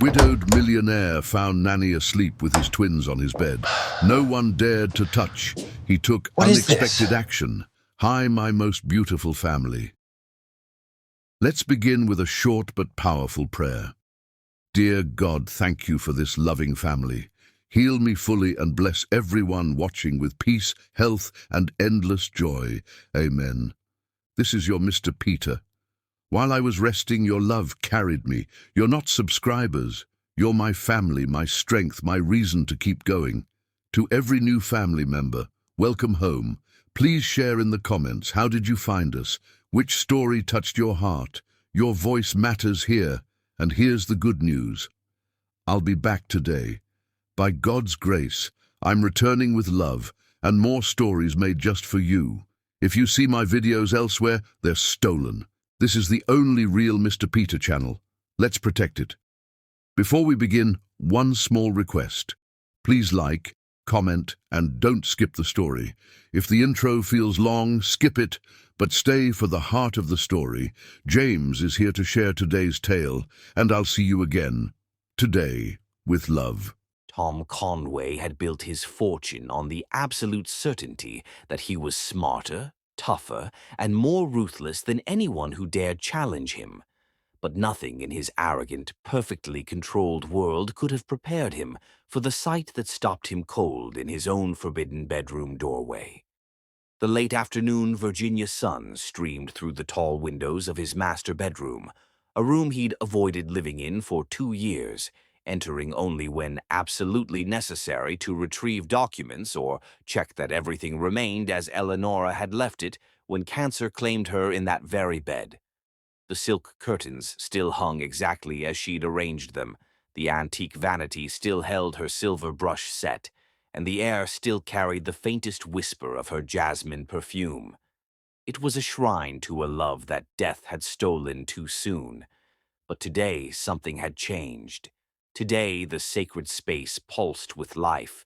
Widowed millionaire found Nanny asleep with his twins on his bed. No one dared to touch. He took What is this? unexpected action. Hi, my most beautiful family. Let's begin with a short but powerful prayer. Dear God, thank you for this loving family. Heal me fully and bless everyone watching with peace, health, and endless joy. Amen. This is your Mr. Peter. While I was resting, your love carried me. You're not subscribers. You're my family, my strength, my reason to keep going. To every new family member, welcome home. Please share in the comments, how did you find us? Which story touched your heart? Your voice matters here, and here's the good news. I'll be back today. By God's grace, I'm returning with love and more stories made just for you. If you see my videos elsewhere, they're stolen. This is the only real Mr. Peter channel. Let's protect it. Before we begin, one small request. Please like, comment, and don't skip the story. If the intro feels long, skip it, but stay for the heart of the story. James is here to share today's tale, and I'll see you again, today, with love. Tom Conway had built his fortune on the absolute certainty that he was smarter, tougher, and more ruthless than anyone who dared challenge him. But nothing in his arrogant, perfectly controlled world could have prepared him for the sight that stopped him cold in his own forbidden bedroom doorway. The late afternoon Virginia sun streamed through the tall windows of his master bedroom, a room he'd avoided living in for 2 years, entering only when absolutely necessary to retrieve documents or check that everything remained as Eleonora had left it when cancer claimed her in that very bed. The silk curtains still hung exactly as she'd arranged them, the antique vanity still held her silver brush set, and the air still carried the faintest whisper of her jasmine perfume. It was a shrine to a love that death had stolen too soon. But today something had changed. Today the sacred space pulsed with life.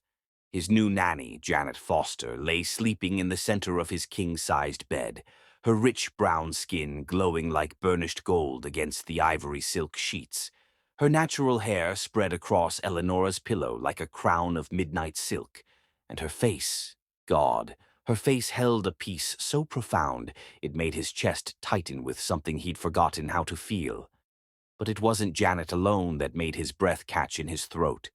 His new nanny, Janet Foster, lay sleeping in the center of his king-sized bed, her rich brown skin glowing like burnished gold against the ivory silk sheets. Her natural hair spread across Eleonora's pillow like a crown of midnight silk, and her face, God, her face held a peace so profound it made his chest tighten with something he'd forgotten how to feel. But it wasn't Janet alone that made his breath catch in his throat.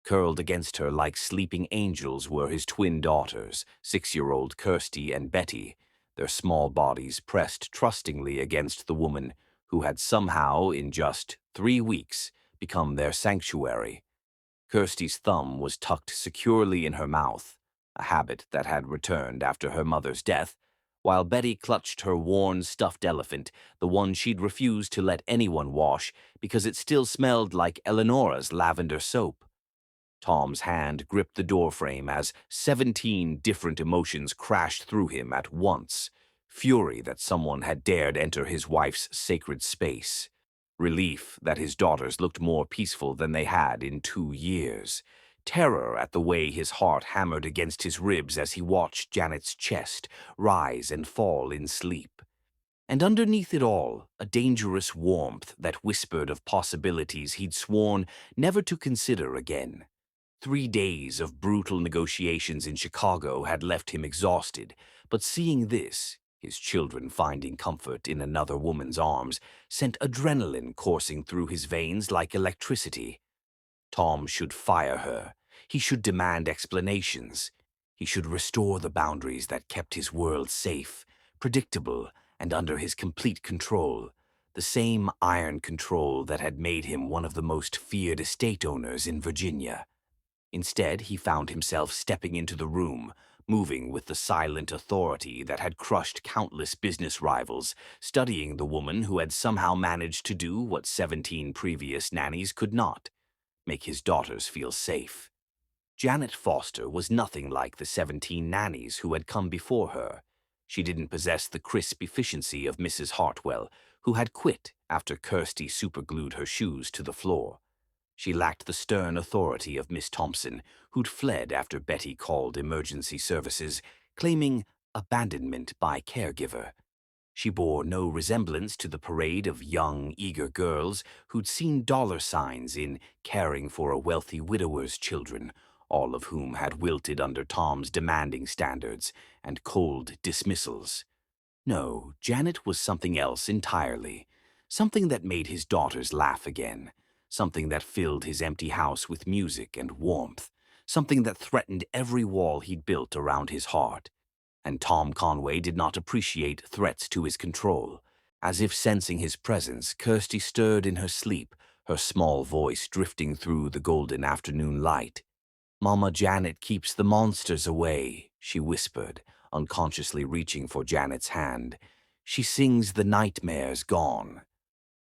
Curled against her like sleeping angels were his twin daughters, 6-year-old Kirsty and Betty, their small bodies pressed trustingly against the woman who had somehow, in just 3 weeks, become their sanctuary. Kirsty's thumb was tucked securely in her mouth, a habit that had returned after her mother's death, while Betty clutched her worn stuffed elephant, the one she'd refused to let anyone wash because it still smelled like Eleonora's lavender soap. Tom's hand gripped the doorframe as 17 different emotions crashed through him at once. Fury that someone had dared enter his wife's sacred space. Relief that his daughters looked more peaceful than they had in 2 years. Terror at the way his heart hammered against his ribs as he watched Janet's chest rise and fall in sleep. And underneath it all, a dangerous warmth that whispered of possibilities he'd sworn never to consider again. 3 days of brutal negotiations in Chicago had left him exhausted, but seeing this, his children finding comfort in another woman's arms, sent adrenaline coursing through his veins like electricity. Tom should fire her. He should demand explanations. He should restore the boundaries that kept his world safe, predictable, and under his complete control. The same iron control that had made him one of the most feared estate owners in Virginia. Instead, he found himself stepping into the room, moving with the silent authority that had crushed countless business rivals, studying the woman who had somehow managed to do what 17 previous nannies could not, make his daughters feel safe. Janet Foster was nothing like the 17 nannies who had come before her. She didn't possess the crisp efficiency of Mrs. Hartwell, who had quit after Kirsty superglued her shoes to the floor. She lacked the stern authority of Miss Thompson, who'd fled after Betty called emergency services, claiming abandonment by caregiver. She bore no resemblance to the parade of young, eager girls who'd seen dollar signs in caring for a wealthy widower's children, all of whom had wilted under Tom's demanding standards and cold dismissals. No, Janet was something else entirely. Something that made his daughters laugh again. Something that filled his empty house with music and warmth. Something that threatened every wall he'd built around his heart. And Tom Conway did not appreciate threats to his control. As if sensing his presence, Kirsty stirred in her sleep, her small voice drifting through the golden afternoon light. "Mama Janet keeps the monsters away," she whispered, unconsciously reaching for Janet's hand. "She sings the nightmares gone."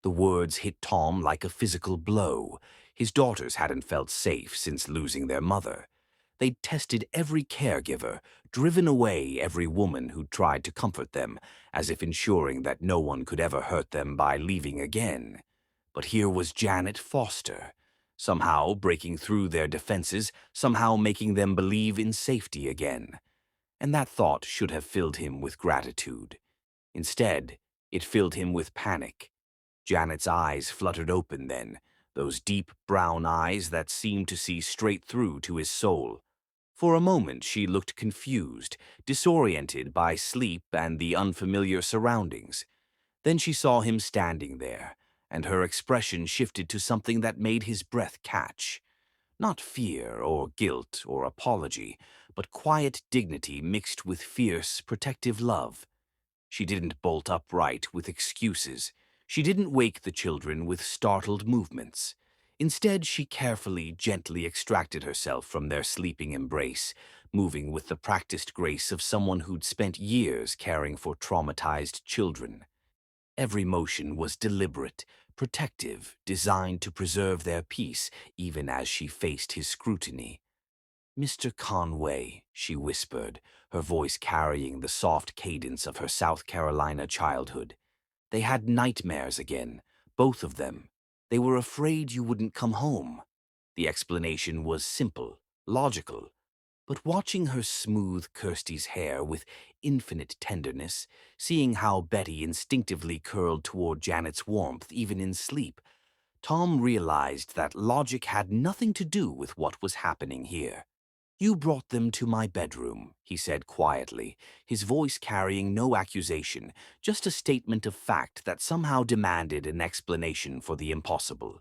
The words hit Tom like a physical blow. His daughters hadn't felt safe since losing their mother. They'd tested every caregiver, driven away every woman who'd tried to comfort them, as if ensuring that no one could ever hurt them by leaving again. But here was Janet Foster, somehow breaking through their defenses, somehow making them believe in safety again. And that thought should have filled him with gratitude. Instead, it filled him with panic. Janet's eyes fluttered open then, those deep brown eyes that seemed to see straight through to his soul. For a moment she looked confused, disoriented by sleep and the unfamiliar surroundings. Then she saw him standing there, and her expression shifted to something that made his breath catch. Not fear or guilt or apology, but quiet dignity mixed with fierce, protective love. She didn't bolt upright with excuses. She didn't wake the children with startled movements. Instead, she carefully, gently extracted herself from their sleeping embrace, moving with the practiced grace of someone who'd spent years caring for traumatized children. Every motion was deliberate, protective, designed to preserve their peace even as she faced his scrutiny. "Mr. Conway," she whispered, her voice carrying the soft cadence of her South Carolina childhood. "They had nightmares again, both of them. They were afraid you wouldn't come home." The explanation was simple, logical, but watching her smooth Kirsty's hair with infinite tenderness, seeing how Betty instinctively curled toward Janet's warmth even in sleep, Tom realized that logic had nothing to do with what was happening here. "You brought them to my bedroom," he said quietly, his voice carrying no accusation, just a statement of fact that somehow demanded an explanation for the impossible.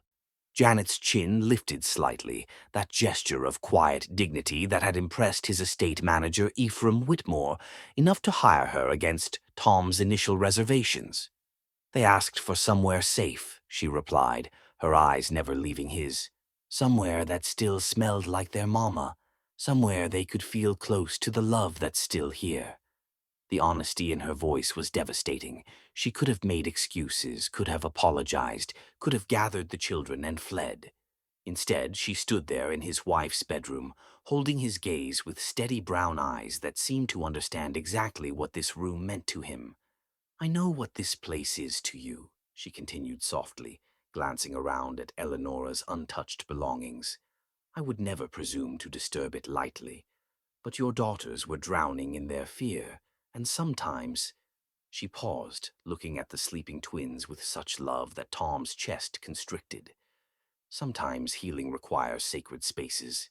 Janet's chin lifted slightly, that gesture of quiet dignity that had impressed his estate manager Ephraim Whitmore, enough to hire her against Tom's initial reservations. "They asked for somewhere safe," she replied, her eyes never leaving his. "Somewhere that still smelled like their mama. Somewhere they could feel close to the love that's still here." The honesty in her voice was devastating. She could have made excuses, could have apologized, could have gathered the children and fled. Instead, she stood there in his wife's bedroom, holding his gaze with steady brown eyes that seemed to understand exactly what this room meant to him. "I know what this place is to you," she continued softly, glancing around at Eleanora's untouched belongings. "I would never presume to disturb it lightly. But your daughters were drowning in their fear, and sometimes—" She paused, looking at the sleeping twins with such love that Tom's chest constricted. "Sometimes healing requires sacred spaces."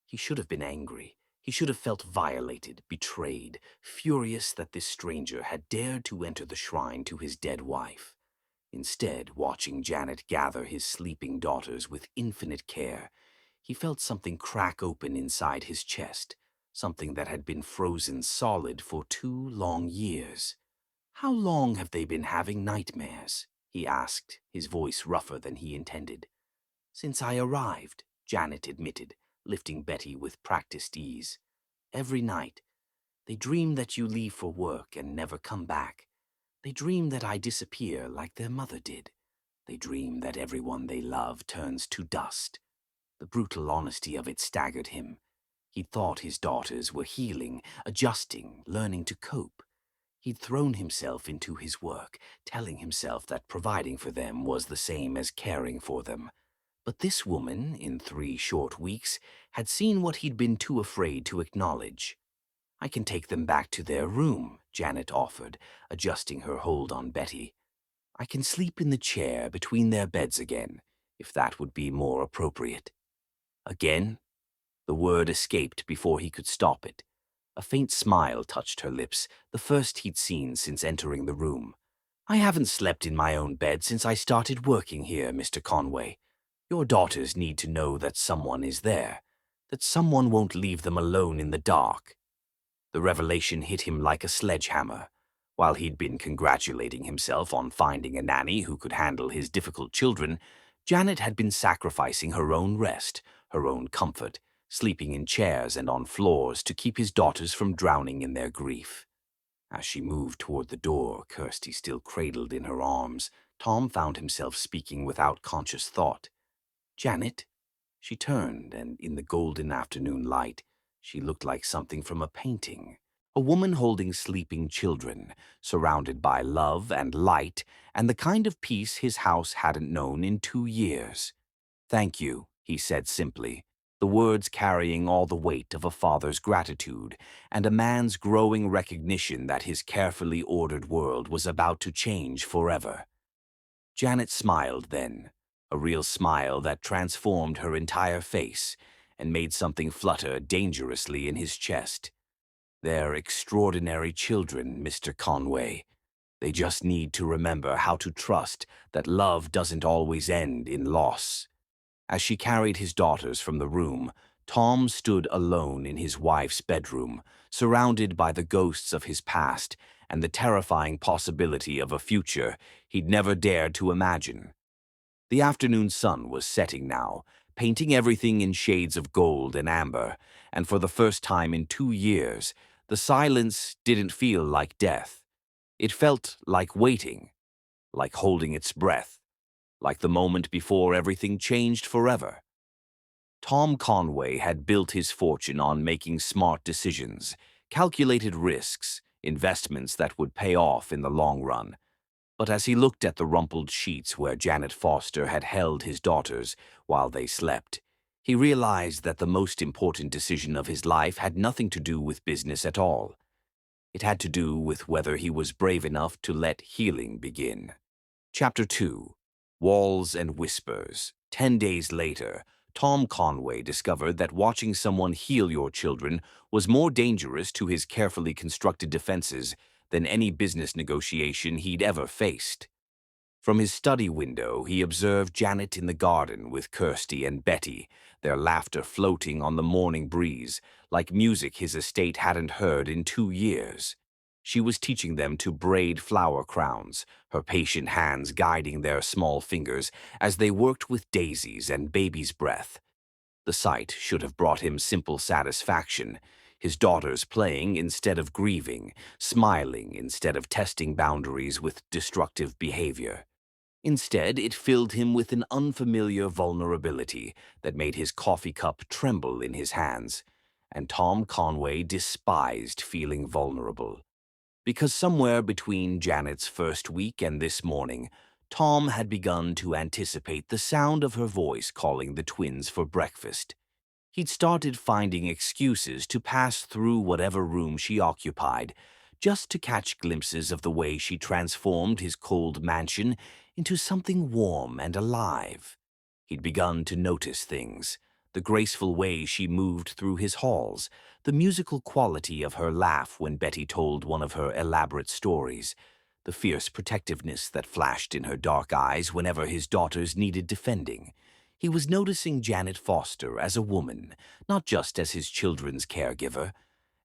He should have been angry. He should have felt violated, betrayed, furious that this stranger had dared to enter the shrine to his dead wife. Instead, watching Janet gather his sleeping daughters with infinite care, he felt something crack open inside his chest, something that had been frozen solid for 2 long years. "How long have they been having nightmares?" he asked, his voice rougher than he intended. "Since I arrived," Janet admitted, lifting Betty with practiced ease. "Every night. They dream that you leave for work and never come back. They dream that I disappear like their mother did. They dream that everyone they love turns to dust." The brutal honesty of it staggered him. He'd thought his daughters were healing, adjusting, learning to cope. He'd thrown himself into his work, telling himself that providing for them was the same as caring for them. But this woman, in 3 short weeks, had seen what he'd been too afraid to acknowledge. I can take them back to their room, Janet offered, adjusting her hold on Betty. I can sleep in the chair between their beds again, if that would be more appropriate. Again, the word escaped before he could stop it. A faint smile touched her lips, the first he'd seen since entering the room. I haven't slept in my own bed since I started working here, Mr. Conway. Your daughters need to know that someone is there, that someone won't leave them alone in the dark. The revelation hit him like a sledgehammer. While he'd been congratulating himself on finding a nanny who could handle his difficult children, Janet had been sacrificing her own rest, her own comfort, sleeping in chairs and on floors to keep his daughters from drowning in their grief. As she moved toward the door, Kirsty still cradled in her arms, Tom found himself speaking without conscious thought. "Janet?" She turned, and in the golden afternoon light, she looked like something from a painting. A woman holding sleeping children, surrounded by love and light, and the kind of peace his house hadn't known in 2 years. "Thank you," he said simply, the words carrying all the weight of a father's gratitude and a man's growing recognition that his carefully ordered world was about to change forever. Janet smiled then, a real smile that transformed her entire face and made something flutter dangerously in his chest. "They're extraordinary children, Mr. Conway. They just need to remember how to trust that love doesn't always end in loss." As she carried his daughters from the room, Tom stood alone in his wife's bedroom, surrounded by the ghosts of his past and the terrifying possibility of a future he'd never dared to imagine. The afternoon sun was setting now, painting everything in shades of gold and amber, and for the first time in 2 years, the silence didn't feel like death. It felt like waiting, like holding its breath, like the moment before everything changed forever. Tom Conway had built his fortune on making smart decisions, calculated risks, investments that would pay off in the long run. But as he looked at the rumpled sheets where Janet Foster had held his daughters while they slept, he realized that the most important decision of his life had nothing to do with business at all. It had to do with whether he was brave enough to let healing begin. Chapter 2. Walls and Whispers. 10 days later, Tom Conway discovered that watching someone heal your children was more dangerous to his carefully constructed defenses than any business negotiation he'd ever faced. From his study window, he observed Janet in the garden with Kirsty and Betty, their laughter floating on the morning breeze, like music his estate hadn't heard in 2 years. She was teaching them to braid flower crowns, her patient hands guiding their small fingers as they worked with daisies and baby's breath. The sight should have brought him simple satisfaction, his daughters playing instead of grieving, smiling instead of testing boundaries with destructive behavior. Instead, it filled him with an unfamiliar vulnerability that made his coffee cup tremble in his hands, and Tom Conway despised feeling vulnerable. Because somewhere between Janet's first week and this morning, Tom had begun to anticipate the sound of her voice calling the twins for breakfast. He'd started finding excuses to pass through whatever room she occupied, just to catch glimpses of the way she transformed his cold mansion into something warm and alive. He'd begun to notice things, the graceful way she moved through his halls, the musical quality of her laugh when Betty told one of her elaborate stories, the fierce protectiveness that flashed in her dark eyes whenever his daughters needed defending. He was noticing Janet Foster as a woman, not just as his children's caregiver,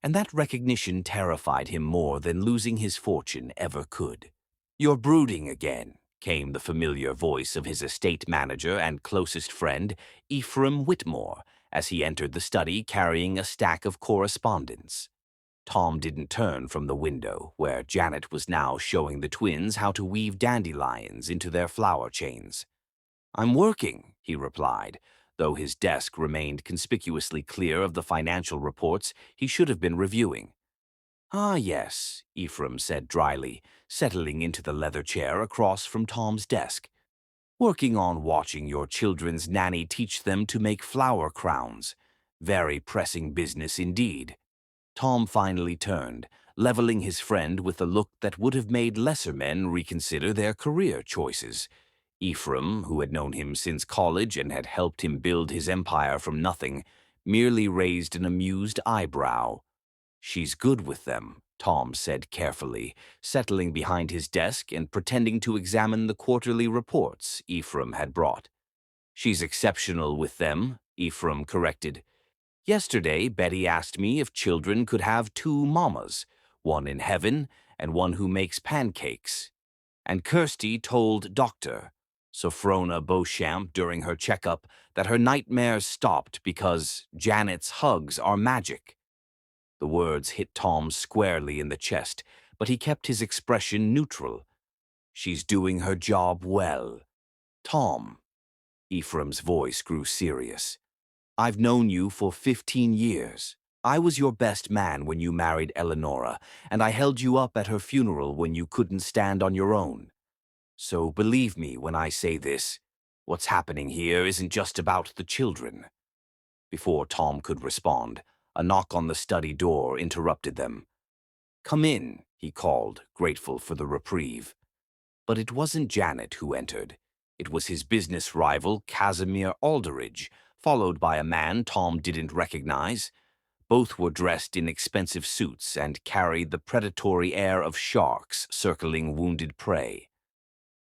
and that recognition terrified him more than losing his fortune ever could. "You're brooding again," came the familiar voice of his estate manager and closest friend, Ephraim Whitmore, as he entered the study carrying a stack of correspondence. Tom didn't turn from the window, where Janet was now showing the twins how to weave dandelions into their flower chains. "I'm working," he replied, though his desk remained conspicuously clear of the financial reports he should have been reviewing. "Ah, yes," Ephraim said dryly, settling into the leather chair across from Tom's desk. "Working on watching your children's nanny teach them to make flower crowns. Very pressing business indeed." Tom finally turned, leveling his friend with a look that would have made lesser men reconsider their career choices. Ephraim, who had known him since college and had helped him build his empire from nothing, merely raised an amused eyebrow. "She's good with them," Tom said carefully, settling behind his desk and pretending to examine the quarterly reports Ephraim had brought. "She's exceptional with them," Ephraim corrected. "Yesterday, Betty asked me if children could have two mamas, one in heaven and one who makes pancakes. And Kirsty told Dr. Sophrona Beauchamp during her checkup that her nightmares stopped because Janet's hugs are magic." The words hit Tom squarely in the chest, but he kept his expression neutral. "She's doing her job well." "Tom," Ephraim's voice grew serious, "I've known you for 15 years. I was your best man when you married Eleonora, and I held you up at her funeral when you couldn't stand on your own. So believe me when I say this, what's happening here isn't just about the children." Before Tom could respond, a knock on the study door interrupted them. "Come in," he called, grateful for the reprieve. But it wasn't Janet who entered. It was his business rival, Casimir Alderidge, followed by a man Tom didn't recognize. Both were dressed in expensive suits and carried the predatory air of sharks circling wounded prey.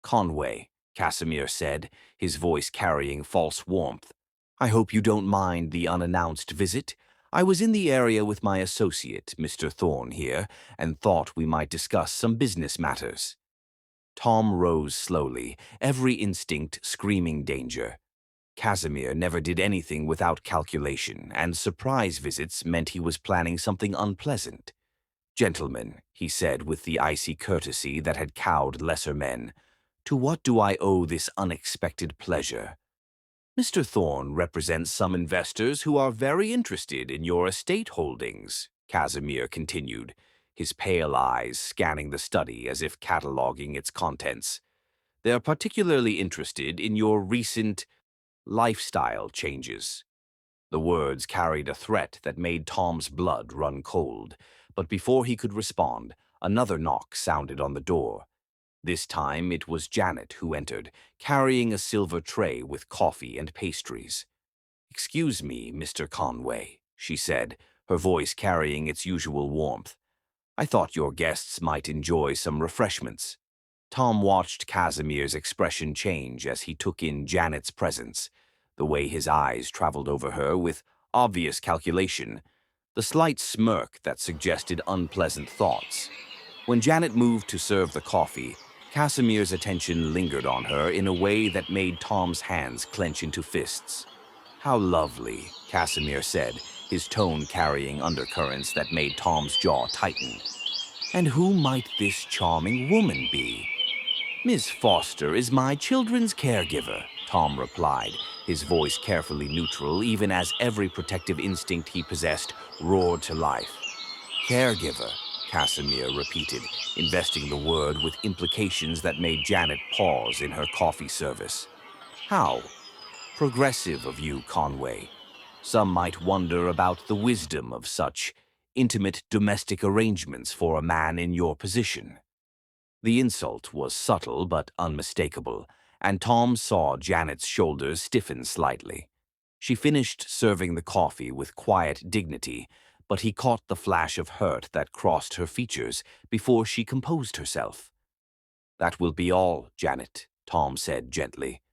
"Conway," Casimir said, his voice carrying false warmth. "I hope you don't mind the unannounced visit. I was in the area with my associate, Mr. Thorne here, and thought we might discuss some business matters." Tom rose slowly, every instinct screaming danger. Casimir never did anything without calculation, and surprise visits meant he was planning something unpleasant. "Gentlemen," he said with the icy courtesy that had cowed lesser men, "to what do I owe this unexpected pleasure?" "Mr. Thorne represents some investors who are very interested in your estate holdings," Casimir continued, his pale eyes scanning the study as if cataloging its contents. "They're particularly interested in your recent lifestyle changes." The words carried a threat that made Tom's blood run cold, but before he could respond, another knock sounded on the door. This time it was Janet who entered, carrying a silver tray with coffee and pastries. "Excuse me, Mr. Conway," she said, her voice carrying its usual warmth. "I thought your guests might enjoy some refreshments." Tom watched Casimir's expression change as he took in Janet's presence, the way his eyes traveled over her with obvious calculation, the slight smirk that suggested unpleasant thoughts. When Janet moved to serve the coffee, Casimir's attention lingered on her in a way that made Tom's hands clench into fists. "How lovely," Casimir said, his tone carrying undercurrents that made Tom's jaw tighten. "And who might this charming woman be?" "Miss Foster is my children's caregiver," Tom replied, his voice carefully neutral even as every protective instinct he possessed roared to life. "Caregiver," Casimir repeated, investing the word with implications that made Janet pause in her coffee service. "How progressive of you, Conway. Some might wonder about the wisdom of such intimate domestic arrangements for a man in your position." The insult was subtle but unmistakable, and Tom saw Janet's shoulders stiffen slightly. She finished serving the coffee with quiet dignity, but he caught the flash of hurt that crossed her features before she composed herself. "That will be all, Janet," Tom said gently.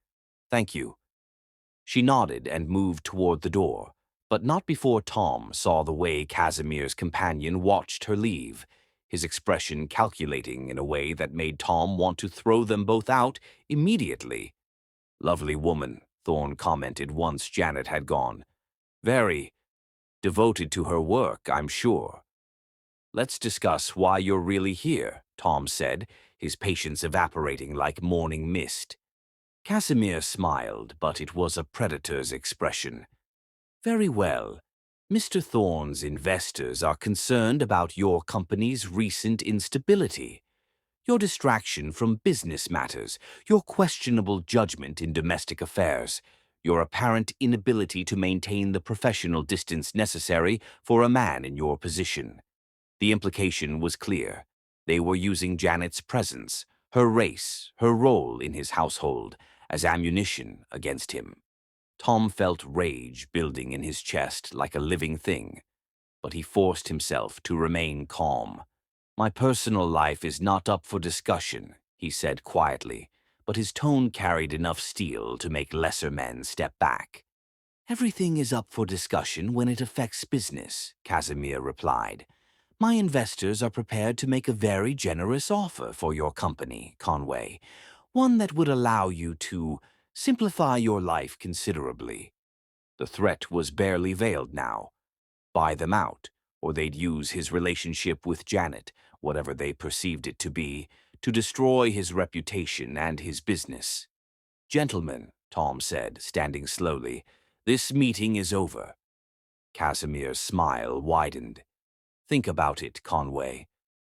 "Thank you." She nodded and moved toward the door, but not before Tom saw the way Casimir's companion watched her leave, his expression calculating in a way that made Tom want to throw them both out immediately. "Lovely woman," Thorne commented once Janet had gone. "Very devoted to her work, I'm sure." "Let's discuss why you're really here," Tom said, his patience evaporating like morning mist. Casimir smiled, but it was a predator's expression. "Very well. Mr. Thorne's investors are concerned about your company's recent instability, your distraction from business matters, your questionable judgment in domestic affairs. your apparent inability to maintain the professional distance necessary for a man in your position. The implication was clear. They were using Janet's presence, her race, her role in his household, as ammunition against him. Tom felt rage building in his chest like a living thing, but he forced himself to remain calm. "My personal life is not up for discussion," he said quietly, but his tone carried enough steel to make lesser men step back. "Everything is up for discussion when it affects business," Casimir replied. "My investors are prepared to make a very generous offer for your company, Conway, one that would allow you to simplify your life considerably." The threat was barely veiled now. Buy them out, or they'd use his relationship with Janet, whatever they perceived it to be, to destroy his reputation and his business. "Gentlemen," Tom said, standing slowly, "this meeting is over." Casimir's smile widened. "Think about it, Conway.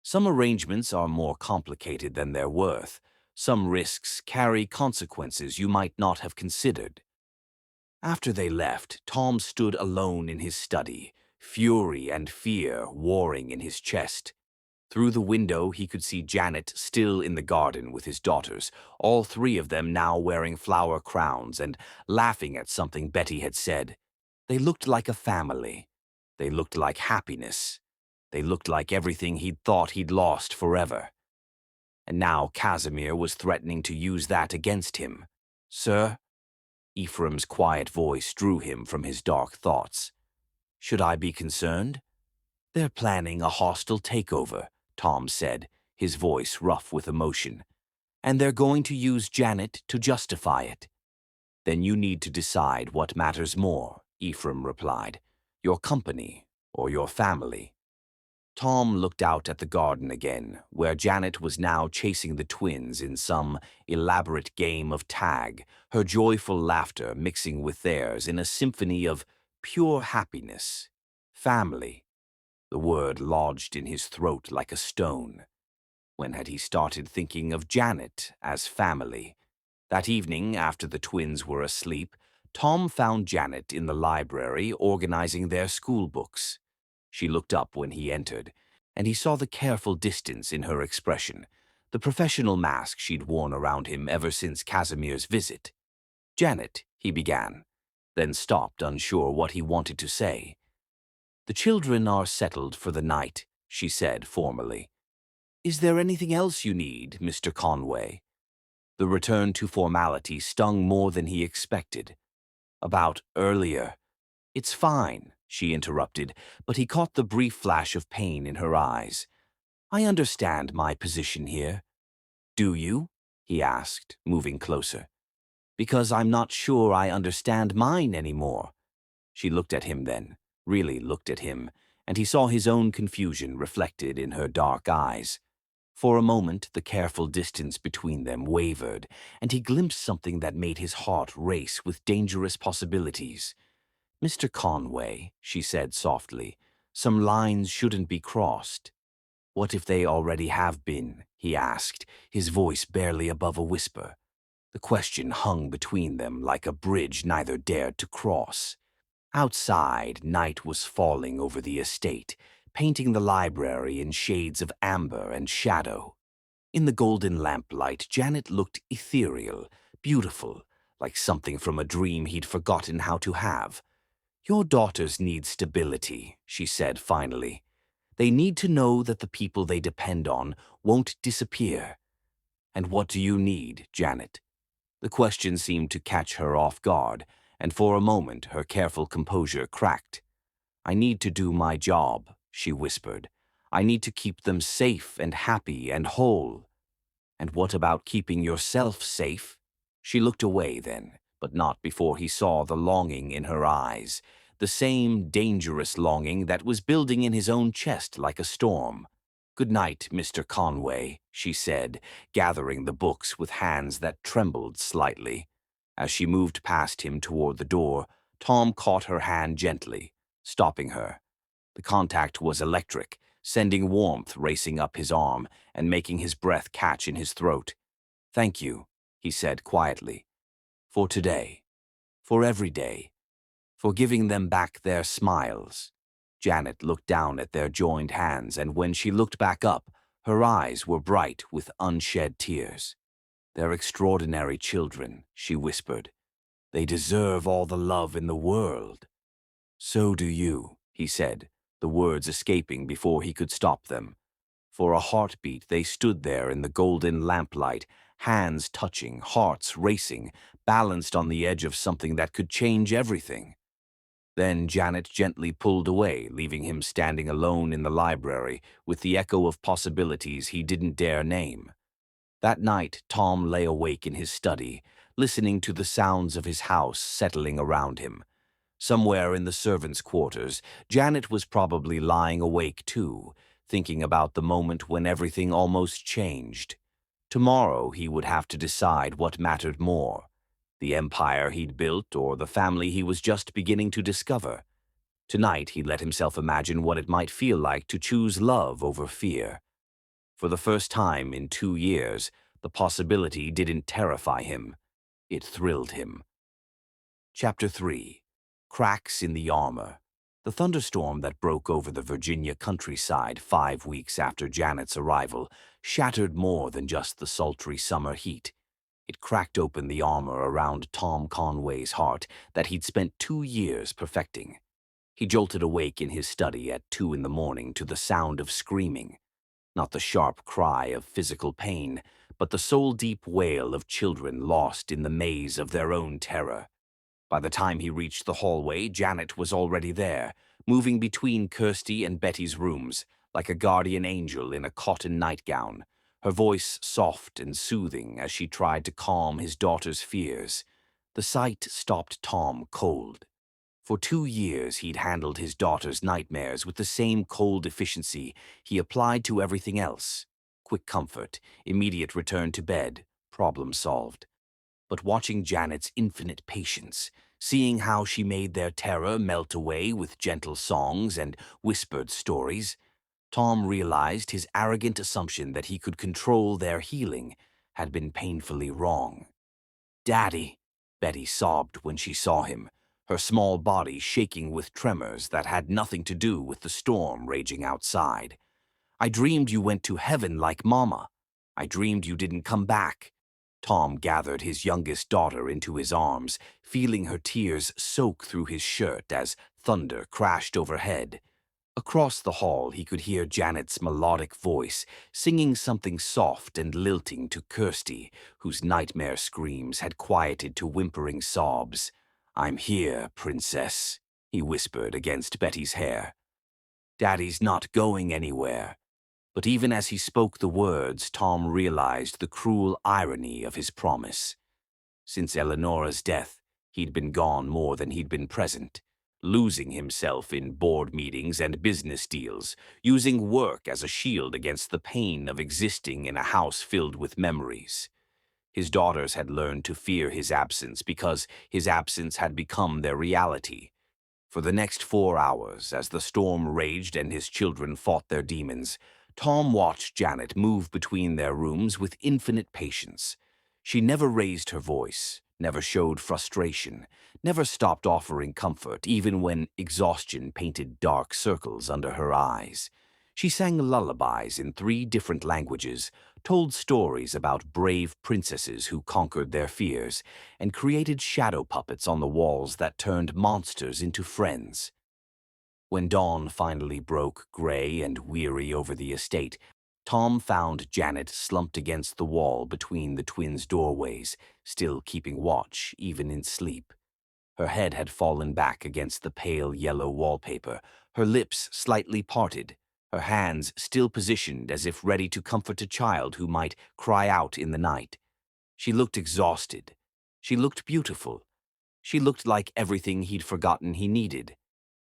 Some arrangements are more complicated than they're worth. Some risks carry consequences you might not have considered." After they left, Tom stood alone in his study, fury and fear warring in his chest. Through the window, he could see Janet still in the garden with his daughters, all three of them now wearing flower crowns and laughing at something Betty had said. They looked like a family. They looked like happiness. They looked like everything he'd thought he'd lost forever. And now Casimir was threatening to use that against him. "Sir?" Ephraim's quiet voice drew him from his dark thoughts. "Should I be concerned?" "They're planning a hostile takeover," Tom said, his voice rough with emotion. "And they're going to use Janet to justify it." "Then you need to decide what matters more," Ephraim replied. "Your company or your family." Tom looked out at the garden again, where Janet was now chasing the twins in some elaborate game of tag, her joyful laughter mixing with theirs in a symphony of pure happiness. Family. The word lodged in his throat like a stone. When had he started thinking of Janet as family? That evening, after the twins were asleep, Tom found Janet in the library organizing their school books. She looked up when he entered, and he saw the careful distance in her expression, the professional mask she'd worn around him ever since Casimir's visit. "Janet," he began, then stopped, unsure what he wanted to say. "The children are settled for the night," she said formally. "Is there anything else you need, Mr. Conway?" The return to formality stung more than he expected. "About earlier." "It's fine," she interrupted, but he caught the brief flash of pain in her eyes. "I understand my position here." "Do you?" he asked, moving closer. "Because I'm not sure I understand mine anymore." She looked at him then, really looked at him, and he saw his own confusion reflected in her dark eyes. For a moment, the careful distance between them wavered, and he glimpsed something that made his heart race with dangerous possibilities. "Mr. Conway," she said softly, "some lines shouldn't be crossed." "What if they already have been?" he asked, his voice barely above a whisper. The question hung between them like a bridge neither dared to cross. Outside, night was falling over the estate, painting the library in shades of amber and shadow. In the golden lamplight, Janet looked ethereal, beautiful, like something from a dream he'd forgotten how to have. "Your daughters need stability," she said finally. "They need to know that the people they depend on won't disappear." "And what do you need, Janet?" The question seemed to catch her off guard, and for a moment her careful composure cracked. "I need to do my job," she whispered. "I need to keep them safe and happy and whole." "And what about keeping yourself safe?" She looked away then, but not before he saw the longing in her eyes, the same dangerous longing that was building in his own chest like a storm. "Good night, Mr. Conway," she said, gathering the books with hands that trembled slightly. As she moved past him toward the door, Tom caught her hand gently, stopping her. The contact was electric, sending warmth racing up his arm and making his breath catch in his throat. "Thank you," he said quietly. "For today. for every day, for giving them back their smiles. Janet looked down at their joined hands, and when she looked back up, her eyes were bright with unshed tears. "They're extraordinary children," she whispered. "They deserve all the love in the world." "So do you," he said, the words escaping before he could stop them. For a heartbeat, they stood there in the golden lamplight, hands touching, hearts racing, balanced on the edge of something that could change everything. Then Janet gently pulled away, leaving him standing alone in the library with the echo of possibilities he didn't dare name. That night, Tom lay awake in his study, listening to the sounds of his house settling around him. Somewhere in the servants' quarters, Janet was probably lying awake too, thinking about the moment when everything almost changed. Tomorrow he would have to decide what mattered more, the empire he'd built or the family he was just beginning to discover. Tonight he let himself imagine what it might feel like to choose love over fear. For the first time in 2 years, the possibility didn't terrify him. It thrilled him. Chapter 3. Cracks in the Armor. The thunderstorm that broke over the Virginia countryside 5 weeks after Janet's arrival shattered more than just the sultry summer heat. It cracked open the armor around Tom Conway's heart that he'd spent 2 years perfecting. He jolted awake in his study at 2 in the morning to the sound of screaming. Not the sharp cry of physical pain, but the soul-deep wail of children lost in the maze of their own terror. By the time he reached the hallway, Janet was already there, moving between Kirsty and Betty's rooms, like a guardian angel in a cotton nightgown, her voice soft and soothing as she tried to calm his daughter's fears. The sight stopped Tom cold. For 2 years he'd handled his daughter's nightmares with the same cold efficiency he applied to everything else. Quick comfort, immediate return to bed, problem solved. But watching Janet's infinite patience, seeing how she made their terror melt away with gentle songs and whispered stories, Tom realized his arrogant assumption that he could control their healing had been painfully wrong. "Daddy," Betty sobbed when she saw him, her small body shaking with tremors that had nothing to do with the storm raging outside. "I dreamed you went to heaven like Mama. I dreamed you didn't come back." Tom gathered his youngest daughter into his arms, feeling her tears soak through his shirt as thunder crashed overhead. Across the hall, he could hear Janet's melodic voice, singing something soft and lilting to Kirsty, whose nightmare screams had quieted to whimpering sobs. "I'm here, princess," he whispered against Betty's hair. "Daddy's not going anywhere." But even as he spoke the words, Tom realized the cruel irony of his promise. Since Eleanora's death, he'd been gone more than he'd been present, losing himself in board meetings and business deals, using work as a shield against the pain of existing in a house filled with memories. His daughters had learned to fear his absence because his absence had become their reality. For the next 4 hours, as the storm raged and his children fought their demons, Tom watched Janet move between their rooms with infinite patience. She never raised her voice, never showed frustration, never stopped offering comfort, even when exhaustion painted dark circles under her eyes. She sang lullabies in 3 different languages, told stories about brave princesses who conquered their fears, and created shadow puppets on the walls that turned monsters into friends. When dawn finally broke gray and weary over the estate, Tom found Janet slumped against the wall between the twins' doorways, still keeping watch even in sleep. Her head had fallen back against the pale yellow wallpaper, her lips slightly parted, her hands still positioned as if ready to comfort a child who might cry out in the night. She looked exhausted. She looked beautiful. She looked like everything he'd forgotten he needed.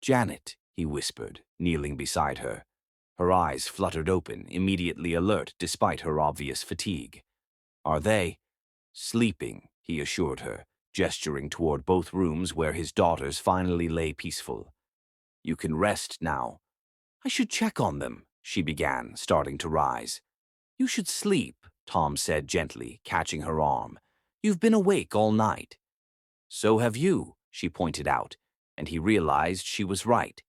"Janet," he whispered, kneeling beside her. Her eyes fluttered open, immediately alert despite her obvious fatigue. "Are they?" "Sleeping," he assured her, gesturing toward both rooms where his daughters finally lay peaceful. "You can rest now." "I should check on them," she began, starting to rise. "You should sleep," Tom said gently, catching her arm. "You've been awake all night." So have you, she pointed out, and he realized she was right.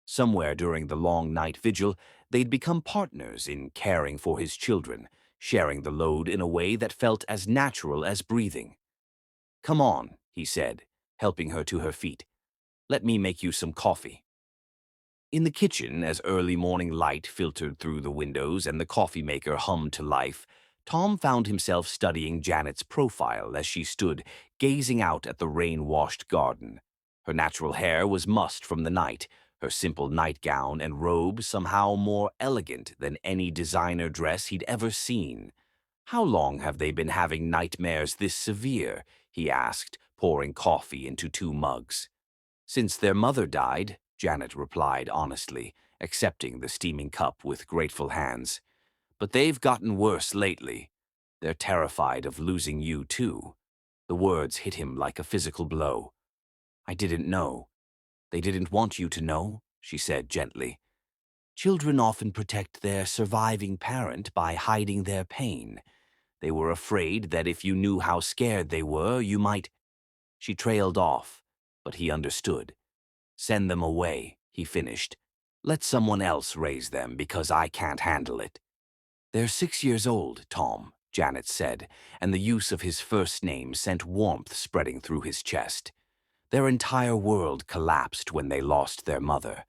Somewhere during the long night vigil, they'd become partners in caring for his children, sharing the load in a way that felt as natural as breathing. "Come on," he said, helping her to her feet. "Let me make you some coffee." In the kitchen, as early morning light filtered through the windows and the coffee maker hummed to life, Tom found himself studying Janet's profile as she stood, gazing out at the rain-washed garden. Her natural hair was mussed from the night, her simple nightgown and robe somehow more elegant than any designer dress he'd ever seen. "How long have they been having nightmares this severe?" he asked, pouring coffee into 2 mugs. "Since their mother died," Janet replied honestly, accepting the steaming cup with grateful hands. "But they've gotten worse lately. They're terrified of losing you, too." The words hit him like a physical blow. "I didn't know. They didn't want you to know," she said gently. "Children often protect their surviving parent by hiding their pain. They were afraid that if you knew how scared they were, you might—" She trailed off, but he understood. "Send them away," he finished. "Let someone else raise them because I can't handle it." "They're 6 years old, Tom," Janet said, and the use of his first name sent warmth spreading through his chest. "Their entire world collapsed when they lost their mother.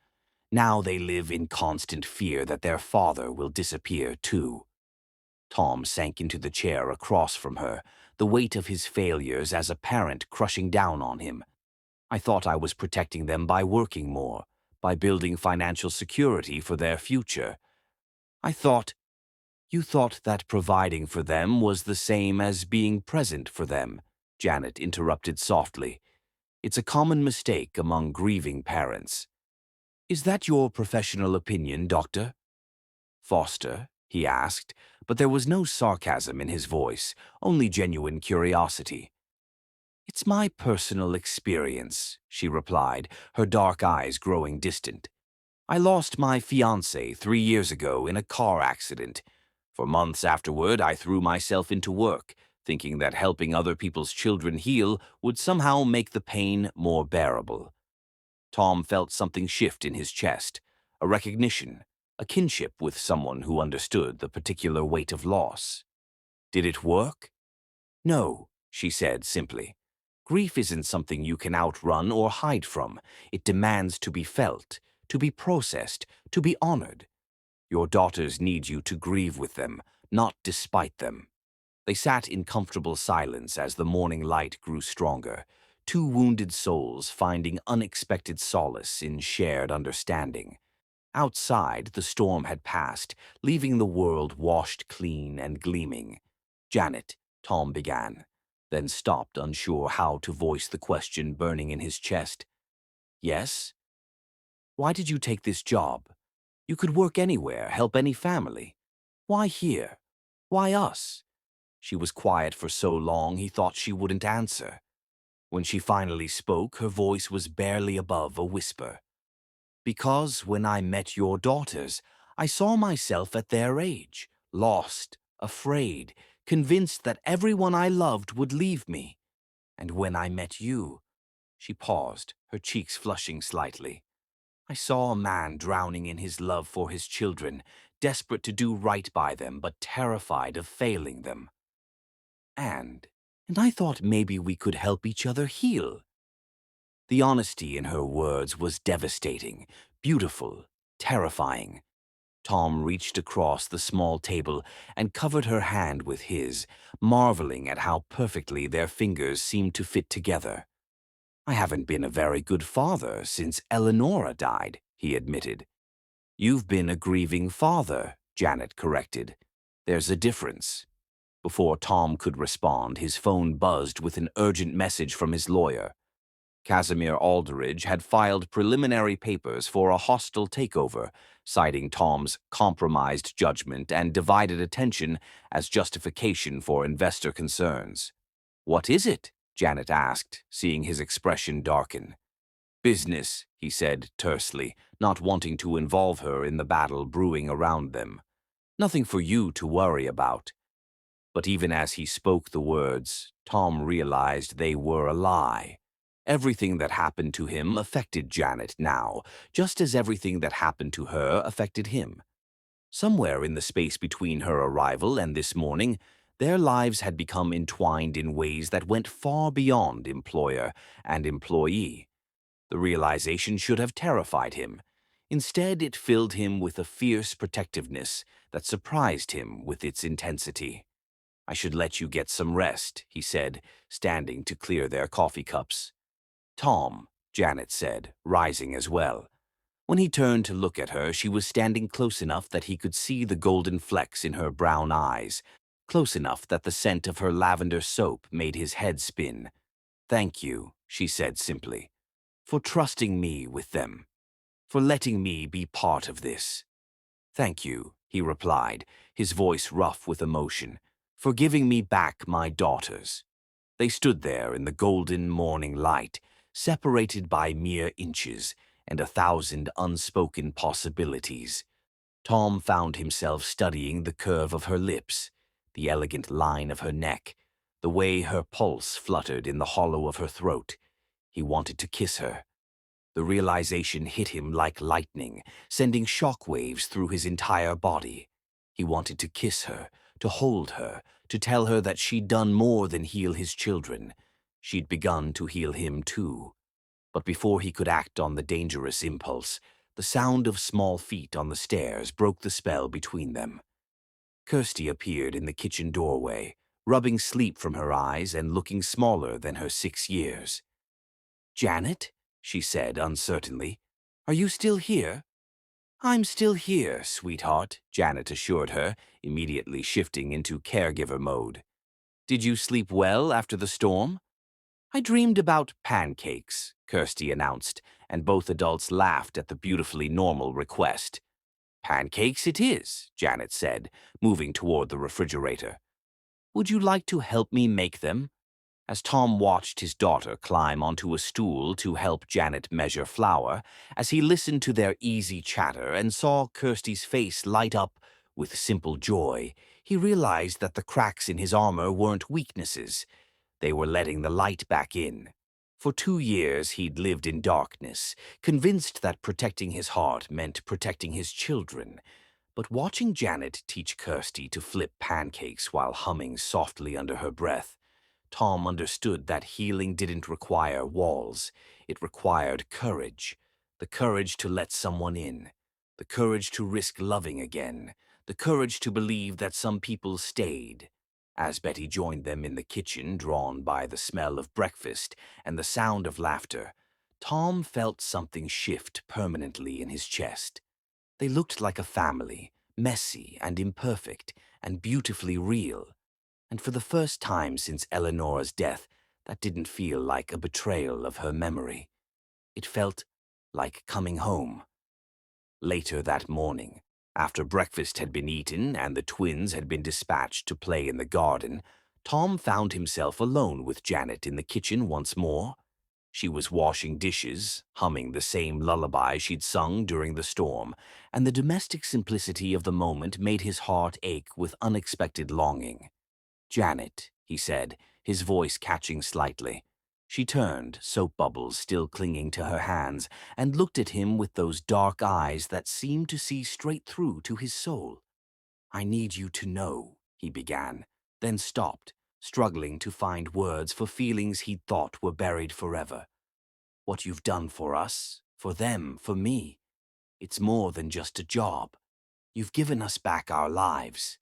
Now they live in constant fear that their father will disappear too." Tom sank into the chair across from her, the weight of his failures as a parent crushing down on him. "I thought I was protecting them by working more, by building financial security for their future. I thought—" "You thought that providing for them was the same as being present for them," Janet interrupted softly. "It's a common mistake among grieving parents." "Is that your professional opinion, Doctor Foster?" he asked, but there was no sarcasm in his voice, only genuine curiosity. "It's my personal experience," she replied, her dark eyes growing distant. "I lost my fiancé 3 years ago in a car accident. For months afterward, I threw myself into work, thinking that helping other people's children heal would somehow make the pain more bearable." Tom felt something shift in his chest, a recognition, a kinship with someone who understood the particular weight of loss. "Did it work?" "No," she said simply. "Grief isn't something you can outrun or hide from. It demands to be felt, to be processed, to be honored. Your daughters need you to grieve with them, not despite them." They sat in comfortable silence as the morning light grew stronger, 2 wounded souls finding unexpected solace in shared understanding. Outside, the storm had passed, leaving the world washed clean and gleaming. "Janet," Tom began, then stopped, unsure how to voice the question burning in his chest. "Yes? Why did you take this job? You could work anywhere, help any family. Why here? Why us?" She was quiet for so long he thought she wouldn't answer. When she finally spoke, her voice was barely above a whisper. "Because when I met your daughters, I saw myself at their age, lost, afraid, convinced that everyone I loved would leave me. And when I met you—" She paused, her cheeks flushing slightly. "I saw a man drowning in his love for his children, desperate to do right by them, but terrified of failing them. And, and I thought maybe we could help each other heal." The honesty in her words was devastating, beautiful, terrifying. Tom reached across the small table and covered her hand with his, marveling at how perfectly their fingers seemed to fit together. "I haven't been a very good father since Eleonora died," he admitted. "You've been a grieving father," Janet corrected. "There's a difference." Before Tom could respond, his phone buzzed with an urgent message from his lawyer. Casimir Aldridge had filed preliminary papers for a hostile takeover, citing Tom's compromised judgment and divided attention as justification for investor concerns. "What is it?" Janet asked, seeing his expression darken. "Business," he said tersely, not wanting to involve her in the battle brewing around them. "Nothing for you to worry about." But even as he spoke the words, Tom realized they were a lie. Everything that happened to him affected Janet now, just as everything that happened to her affected him. Somewhere in the space between her arrival and this morning, their lives had become entwined in ways that went far beyond employer and employee. The realization should have terrified him. Instead, it filled him with a fierce protectiveness that surprised him with its intensity. "I should let you get some rest," he said, standing to clear their coffee cups. "Tom," Janet said, rising as well. When he turned to look at her, she was standing close enough that he could see the golden flecks in her brown eyes, close enough that the scent of her lavender soap made his head spin. "Thank you," she said simply, "for trusting me with them, for letting me be part of this." "Thank you," he replied, his voice rough with emotion, "for giving me back my daughters." They stood there in the golden morning light, separated by mere inches and 1,000 unspoken possibilities. Tom found himself studying the curve of her lips, the elegant line of her neck, the way her pulse fluttered in the hollow of her throat. He wanted to kiss her. The realization hit him like lightning, sending shockwaves through his entire body. He wanted to kiss her, to hold her, to tell her that she'd done more than heal his children. She'd begun to heal him too. But before he could act on the dangerous impulse, the sound of small feet on the stairs broke the spell between them. Kirsty appeared in the kitchen doorway, rubbing sleep from her eyes and looking smaller than her 6 years. "Janet?" she said uncertainly. "Are you still here?" "I'm still here, sweetheart," Janet assured her, immediately shifting into caregiver mode. "Did you sleep well after the storm?" "I dreamed about pancakes," Kirsty announced, and both adults laughed at the beautifully normal request. "Pancakes it is," Janet said, moving toward the refrigerator. "Would you like to help me make them?" As Tom watched his daughter climb onto a stool to help Janet measure flour, as he listened to their easy chatter and saw Kirsty's face light up with simple joy, he realized that the cracks in his armor weren't weaknesses. They were letting the light back in. For 2 years he'd lived in darkness, convinced that protecting his heart meant protecting his children. But watching Janet teach Kirsty to flip pancakes while humming softly under her breath, Tom understood that healing didn't require walls. It required courage. The courage to let someone in. The courage to risk loving again. The courage to believe that some people stayed. As Betty joined them in the kitchen, drawn by the smell of breakfast and the sound of laughter, Tom felt something shift permanently in his chest. They looked like a family, messy and imperfect, and beautifully real. And for the first time since Eleanor's death, that didn't feel like a betrayal of her memory. It felt like coming home. Later that morning, after breakfast had been eaten and the twins had been dispatched to play in the garden, Tom found himself alone with Janet in the kitchen once more. She was washing dishes, humming the same lullaby she'd sung during the storm, and the domestic simplicity of the moment made his heart ache with unexpected longing. "Janet," he said, his voice catching slightly. She turned, soap bubbles still clinging to her hands, and looked at him with those dark eyes that seemed to see straight through to his soul. "I need you to know," he began, then stopped, struggling to find words for feelings he'd thought were buried forever. "What you've done for us, for them, for me, it's more than just a job. You've given us back our lives."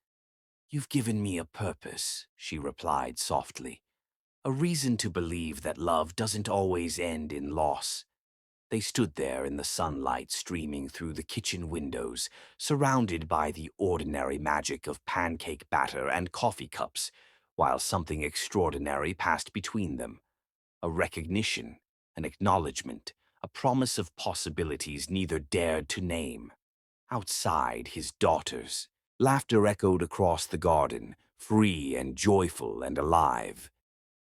"You've given me a purpose," she replied softly. "A reason to believe that love doesn't always end in loss." They stood there in the sunlight streaming through the kitchen windows, surrounded by the ordinary magic of pancake batter and coffee cups, while something extraordinary passed between them. A recognition, an acknowledgement, a promise of possibilities neither dared to name. Outside, his daughters. Laughter echoed across the garden, free and joyful and alive.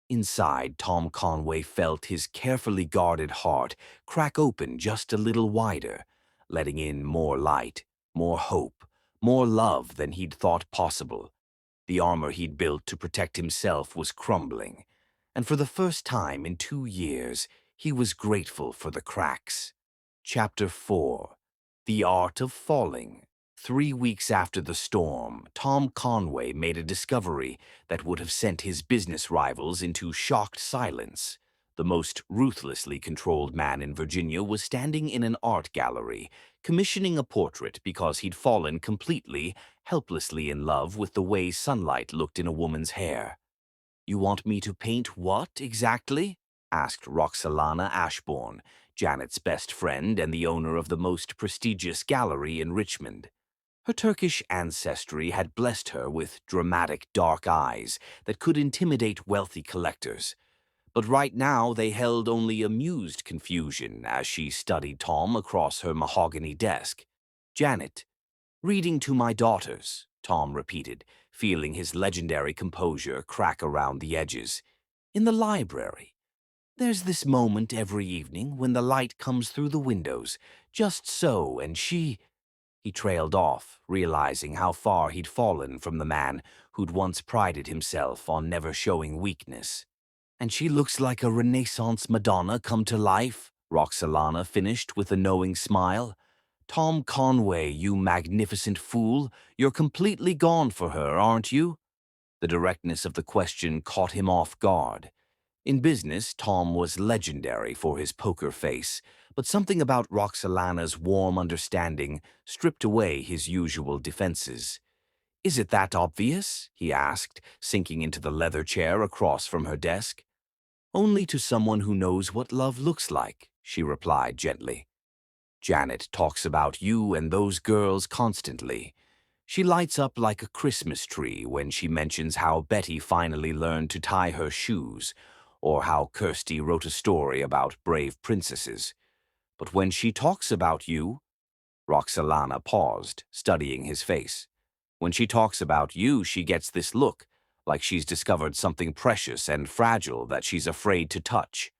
Inside, Tom Conway felt his carefully guarded heart crack open just a little wider, letting in more light, more hope, more love than he'd thought possible. The armor he'd built to protect himself was crumbling, and for the first time in 2 years, he was grateful for the cracks. Chapter 4. The Art of Falling. 3 weeks after the storm, Tom Conway made a discovery that would have sent his business rivals into shocked silence. The most ruthlessly controlled man in Virginia was standing in an art gallery, commissioning a portrait because he'd fallen completely, helplessly in love with the way sunlight looked in a woman's hair. "You want me to paint what, exactly?" asked Roxalana Ashbourne, Janet's best friend and the owner of the most prestigious gallery in Richmond. Her Turkish ancestry had blessed her with dramatic dark eyes that could intimidate wealthy collectors. But right now they held only amused confusion as she studied Tom across her mahogany desk. "Janet, reading to my daughters," Tom repeated, feeling his legendary composure crack around the edges. "In the library. There's this moment every evening when the light comes through the windows, just so, and she—" He trailed off, realizing how far he'd fallen from the man who'd once prided himself on never showing weakness. "And she looks like a Renaissance Madonna come to life," Roxalana finished with a knowing smile. "Tom Conway, you magnificent fool, you're completely gone for her, aren't you?" The directness of the question caught him off guard. In business, Tom was legendary for his poker face, but something about Roxalana's warm understanding stripped away his usual defenses. "Is it that obvious?" he asked, sinking into the leather chair across from her desk. "Only to someone who knows what love looks like," she replied gently. "Janet talks about you and those girls constantly. She lights up like a Christmas tree when she mentions how Betty finally learned to tie her shoes, or how Kirsty wrote a story about brave princesses. But when she talks about you—" Roxalana paused, studying his face. "When she talks about you, she gets this look, like she's discovered something precious and fragile that she's afraid to touch."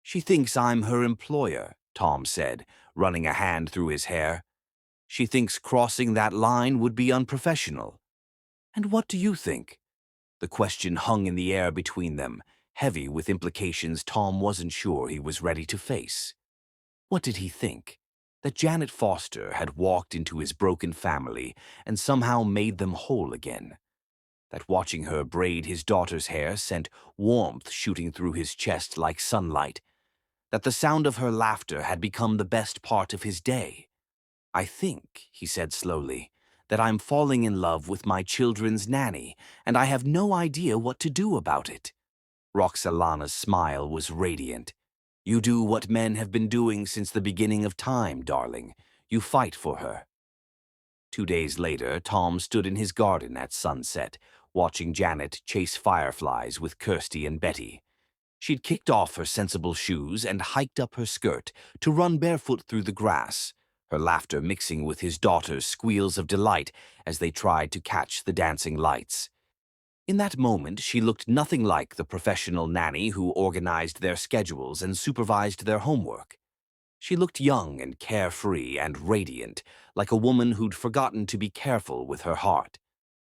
"She thinks I'm her employer," Tom said, running a hand through his hair. "She thinks crossing that line would be unprofessional." "And what do you think?" The question hung in the air between them, heavy with implications Tom wasn't sure he was ready to face. What did he think? That Janet Foster had walked into his broken family and somehow made them whole again. That watching her braid his daughter's hair sent warmth shooting through his chest like sunlight. That the sound of her laughter had become the best part of his day. "I think," he said slowly, "that I'm falling in love with my children's nanny, and I have no idea what to do about it." Roxalana's smile was radiant. "You do what men have been doing since the beginning of time, darling. You fight for her." 2 days later, Tom stood in his garden at sunset, watching Janet chase fireflies with Kirsty and Betty. She'd kicked off her sensible shoes and hiked up her skirt to run barefoot through the grass, her laughter mixing with his daughter's squeals of delight as they tried to catch the dancing lights. In that moment, she looked nothing like the professional nanny who organized their schedules and supervised their homework. She looked young and carefree and radiant, like a woman who'd forgotten to be careful with her heart.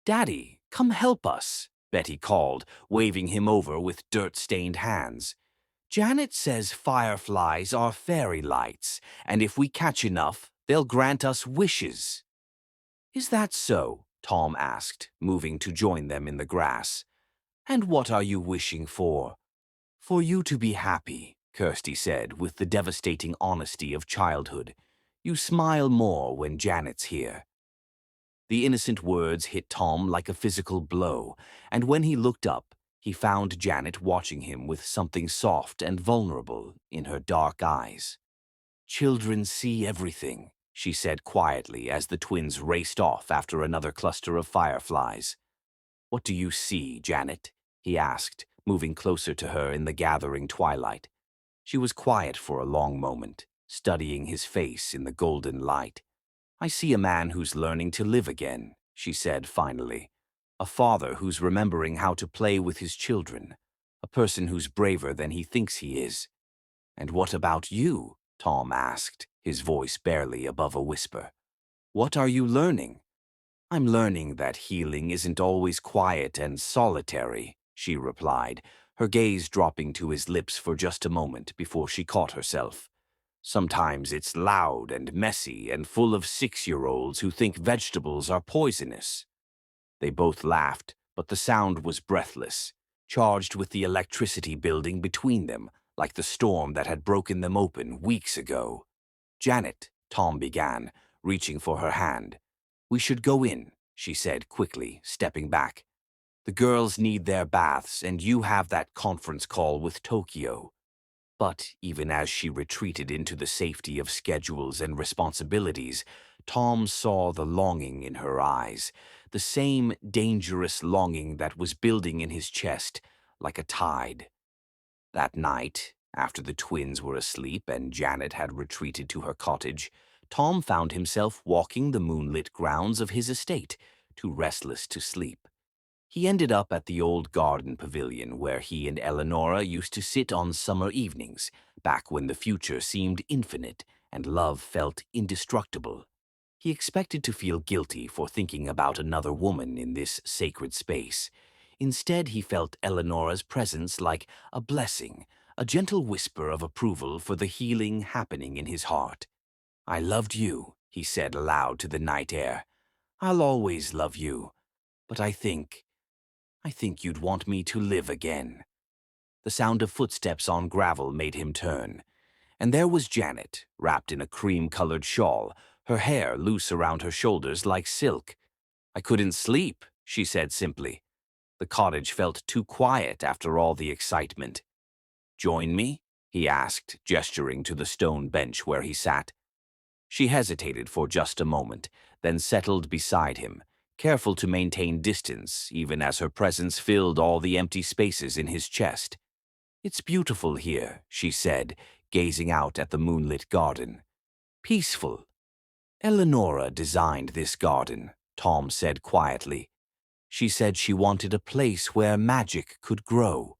"Daddy, come help us," Betty called, waving him over with dirt-stained hands. "Janet says fireflies are fairy lights, and if we catch enough, they'll grant us wishes." "Is that so?" Tom asked, moving to join them in the grass. "And what are you wishing for?" "For you to be happy," Kirsty said with the devastating honesty of childhood. "You smile more when Janet's here." The innocent words hit Tom like a physical blow, and when he looked up, he found Janet watching him with something soft and vulnerable in her dark eyes. "Children see everything," she said quietly as the twins raced off after another cluster of fireflies. "What do you see, Janet?" he asked, moving closer to her in the gathering twilight. She was quiet for a long moment, studying his face in the golden light. "I see a man who's learning to live again," she said finally. "A father who's remembering how to play with his children. A person who's braver than he thinks he is." "And what about you?" Tom asked, his voice barely above a whisper. "What are you learning?" I'm learning that healing isn't always quiet and solitary, she replied, her gaze dropping to his lips for just a moment before she caught herself. Sometimes it's loud and messy and full of 6-year-olds who think vegetables are poisonous. They both laughed, but the sound was breathless, charged with the electricity building between them, like the storm that had broken them open weeks ago. Janet, Tom began, reaching for her hand. We should go in, she said quickly, stepping back. The girls need their baths, and you have that conference call with Tokyo. But even as she retreated into the safety of schedules and responsibilities, Tom saw the longing in her eyes, the same dangerous longing that was building in his chest like a tide. That night, after the twins were asleep and Janet had retreated to her cottage, Tom found himself walking the moonlit grounds of his estate, too restless to sleep. He ended up at the old garden pavilion where he and Eleonora used to sit on summer evenings, back when the future seemed infinite and love felt indestructible. He expected to feel guilty for thinking about another woman in this sacred space. Instead, he felt Eleonora's presence like a blessing, a gentle whisper of approval for the healing happening in his heart. I loved you, he said aloud to the night air. I'll always love you, but I think you'd want me to live again. The sound of footsteps on gravel made him turn. And there was Janet, wrapped in a cream-colored shawl, her hair loose around her shoulders like silk. I couldn't sleep, she said simply. The cottage felt too quiet after all the excitement. Join me? He asked, gesturing to the stone bench where he sat. She hesitated for just a moment, then settled beside him, careful to maintain distance even as her presence filled all the empty spaces in his chest. It's beautiful here, she said, gazing out at the moonlit garden. Peaceful. Eleonora designed this garden, Tom said quietly. She said she wanted a place where magic could grow.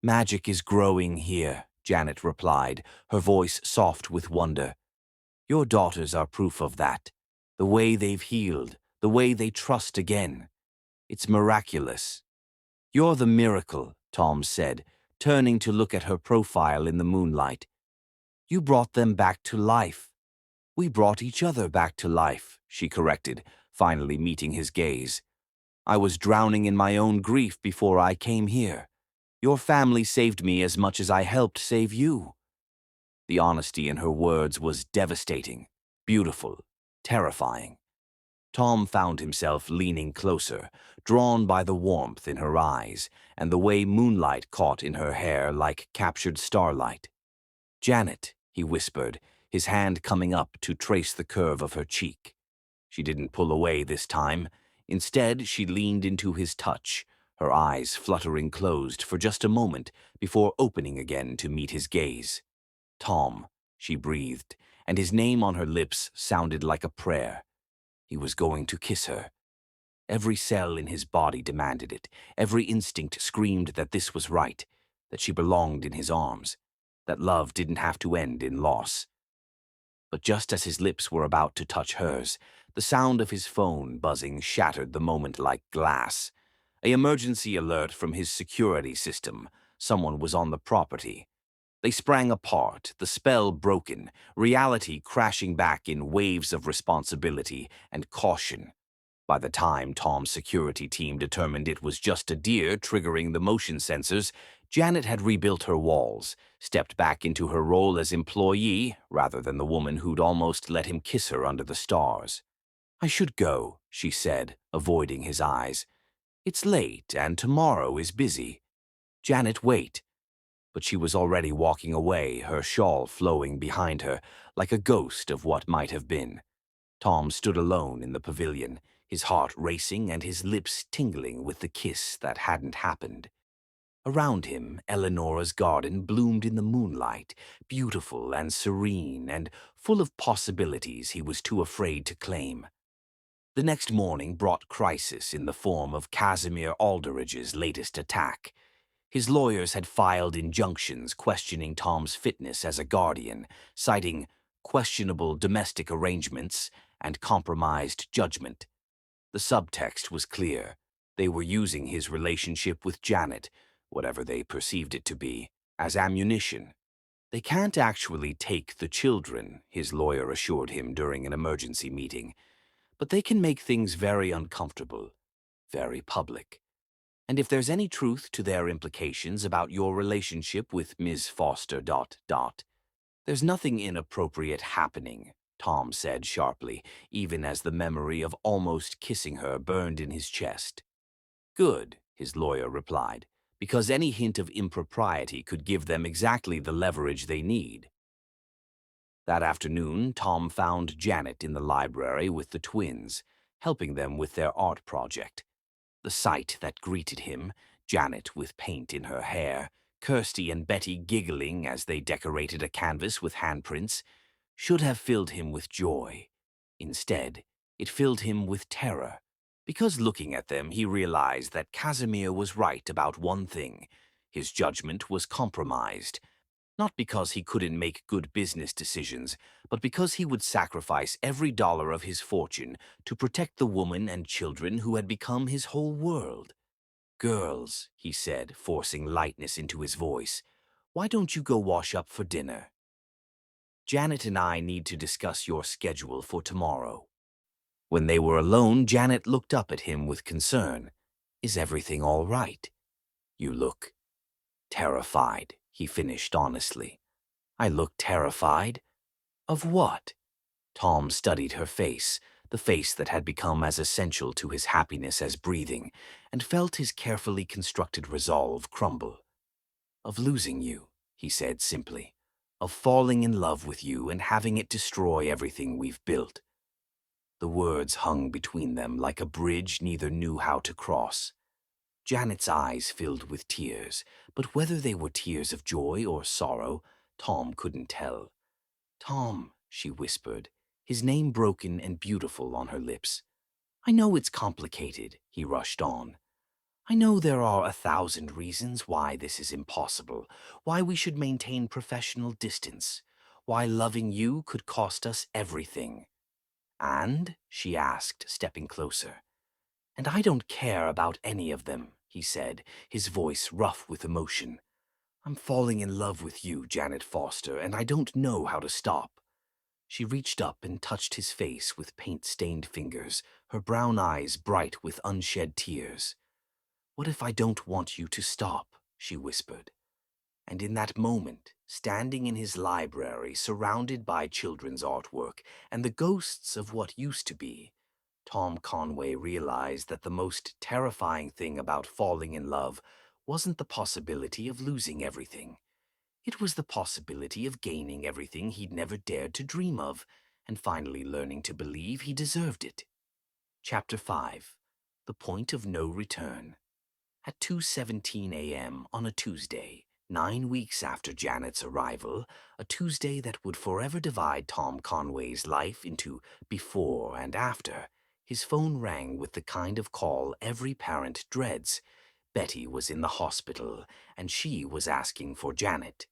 Magic is growing here, Janet replied, her voice soft with wonder. Your daughters are proof of that. The way they've healed, the way they trust again. It's miraculous. You're the miracle, Tom said, turning to look at her profile in the moonlight. You brought them back to life. We brought each other back to life, she corrected, finally meeting his gaze. I was drowning in my own grief before I came here. Your family saved me as much as I helped save you. The honesty in her words was devastating, beautiful, terrifying. Tom found himself leaning closer, drawn by the warmth in her eyes and the way moonlight caught in her hair like captured starlight. Janet, he whispered, his hand coming up to trace the curve of her cheek. She didn't pull away this time. Instead, she leaned into his touch, her eyes fluttering closed for just a moment before opening again to meet his gaze. Tom, she breathed, and his name on her lips sounded like a prayer. He was going to kiss her. Every cell in his body demanded it. Every instinct screamed that this was right, that she belonged in his arms, that love didn't have to end in loss. But just as his lips were about to touch hers, the sound of his phone buzzing shattered the moment like glass. An emergency alert from his security system. Someone was on the property. They sprang apart, the spell broken, reality crashing back in waves of responsibility and caution. By the time Tom's security team determined it was just a deer triggering the motion sensors, Janet had rebuilt her walls, stepped back into her role as employee rather than the woman who'd almost let him kiss her under the stars. I should go, she said, avoiding his eyes. It's late and tomorrow is busy. Janet, wait. But she was already walking away, her shawl flowing behind her, like a ghost of what might have been. Tom stood alone in the pavilion, his heart racing and his lips tingling with the kiss that hadn't happened. Around him, Eleonora's garden bloomed in the moonlight, beautiful and serene and full of possibilities he was too afraid to claim. The next morning brought crisis in the form of Casimir Aldridge's latest attack. His lawyers had filed injunctions questioning Tom's fitness as a guardian, citing questionable domestic arrangements and compromised judgment. The subtext was clear. They were using his relationship with Janet, whatever they perceived it to be, as ammunition. They can't actually take the children, his lawyer assured him during an emergency meeting, but they can make things very uncomfortable, very public. And if there's any truth to their implications about your relationship with Ms. Foster ... There's nothing inappropriate happening, Tom said sharply, even as the memory of almost kissing her burned in his chest. Good, his lawyer replied, because any hint of impropriety could give them exactly the leverage they need. That afternoon, Tom found Janet in the library with the twins, helping them with their art project. The sight that greeted him, Janet with paint in her hair, Kirsty and Betty giggling as they decorated a canvas with handprints, should have filled him with joy. Instead, it filled him with terror, because looking at them he realized that Casimir was right about one thing. His judgment was compromised, not because he couldn't make good business decisions, but because he would sacrifice every dollar of his fortune to protect the woman and children who had become his whole world. "Girls," he said, forcing lightness into his voice, "why don't you go wash up for dinner? Janet and I need to discuss your schedule for tomorrow." When they were alone, Janet looked up at him with concern. "Is everything all right? You look terrified," he finished honestly. "I look terrified? Of what?" Tom studied her face, the face that had become as essential to his happiness as breathing, and felt his carefully constructed resolve crumble. "Of losing you," he said simply. "Of falling in love with you and having it destroy everything we've built." The words hung between them like a bridge neither knew how to cross. Janet's eyes filled with tears, but whether they were tears of joy or sorrow, Tom couldn't tell. "Tom," she whispered, his name broken and beautiful on her lips. "I know it's complicated," he rushed on. "I know there are 1,000 reasons why this is impossible, why we should maintain professional distance, why loving you could cost us everything." "And?" she asked, stepping closer. "And I don't care about any of them," he said, his voice rough with emotion. "I'm falling in love with you, Janet Foster, and I don't know how to stop." She reached up and touched his face with paint-stained fingers, her brown eyes bright with unshed tears. "What if I don't want you to stop?" she whispered. And in that moment, standing in his library surrounded by children's artwork and the ghosts of what used to be, Tom Conway realized that the most terrifying thing about falling in love wasn't the possibility of losing everything. It was the possibility of gaining everything he'd never dared to dream of, and finally learning to believe he deserved it. Chapter 5. The Point of No Return. At 2:17 a.m. on a Tuesday, 9 weeks after Janet's arrival, a Tuesday that would forever divide Tom Conway's life into before and after, his phone rang with the kind of call every parent dreads. Betty was in the hospital, and she was asking for Janet.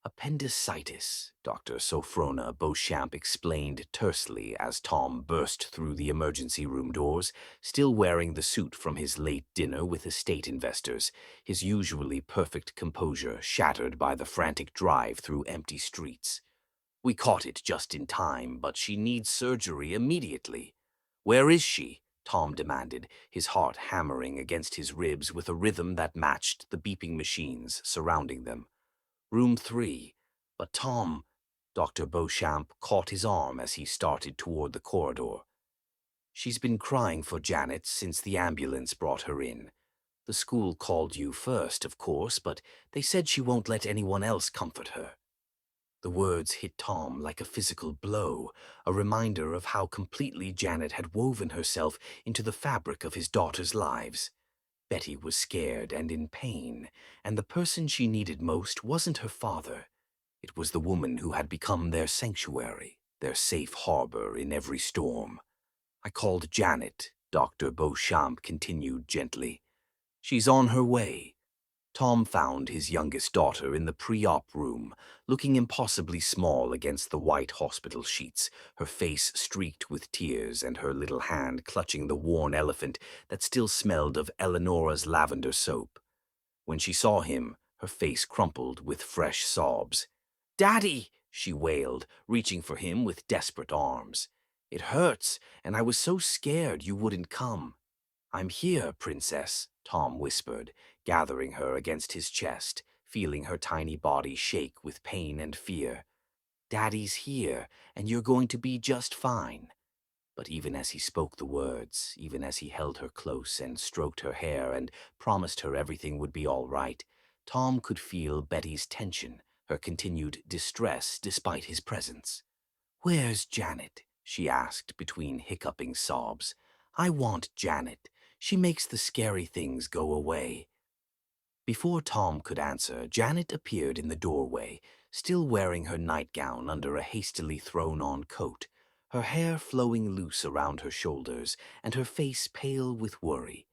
"Appendicitis," Dr. Sophrona Beauchamp explained tersely as Tom burst through the emergency room doors, still wearing the suit from his late dinner with estate investors, his usually perfect composure shattered by the frantic drive through empty streets. "We caught it just in time, but she needs surgery immediately." "Where is she?" Tom demanded, his heart hammering against his ribs with a rhythm that matched the beeping machines surrounding them. "Room 3. But Tom," Dr. Beauchamp caught his arm as he started toward the corridor. "She's been crying for Janet since the ambulance brought her in. The school called you first, of course, but they said she won't let anyone else comfort her." The words hit Tom like a physical blow, a reminder of how completely Janet had woven herself into the fabric of his daughters' lives. Betty was scared and in pain, and the person she needed most wasn't her father. It was the woman who had become their sanctuary, their safe harbor in every storm. "I called Janet," Dr. Beauchamp continued gently. "She's on her way." Tom found his youngest daughter in the pre-op room, looking impossibly small against the white hospital sheets, her face streaked with tears and her little hand clutching the worn elephant that still smelled of Eleonora's lavender soap. When she saw him, her face crumpled with fresh sobs. "Daddy!" she wailed, reaching for him with desperate arms. "It hurts, and I was so scared you wouldn't come." "I'm here, Princess," Tom whispered, gathering her against his chest, feeling her tiny body shake with pain and fear. "Daddy's here, and you're going to be just fine." But even as he spoke the words, even as he held her close and stroked her hair and promised her everything would be all right, Tom could feel Betty's tension, her continued distress despite his presence. "Where's Janet?" she asked between hiccuping sobs. "I want Janet. She makes the scary things go away." Before Tom could answer, Janet appeared in the doorway, still wearing her nightgown under a hastily thrown-on coat, her hair flowing loose around her shoulders and her face pale with worry.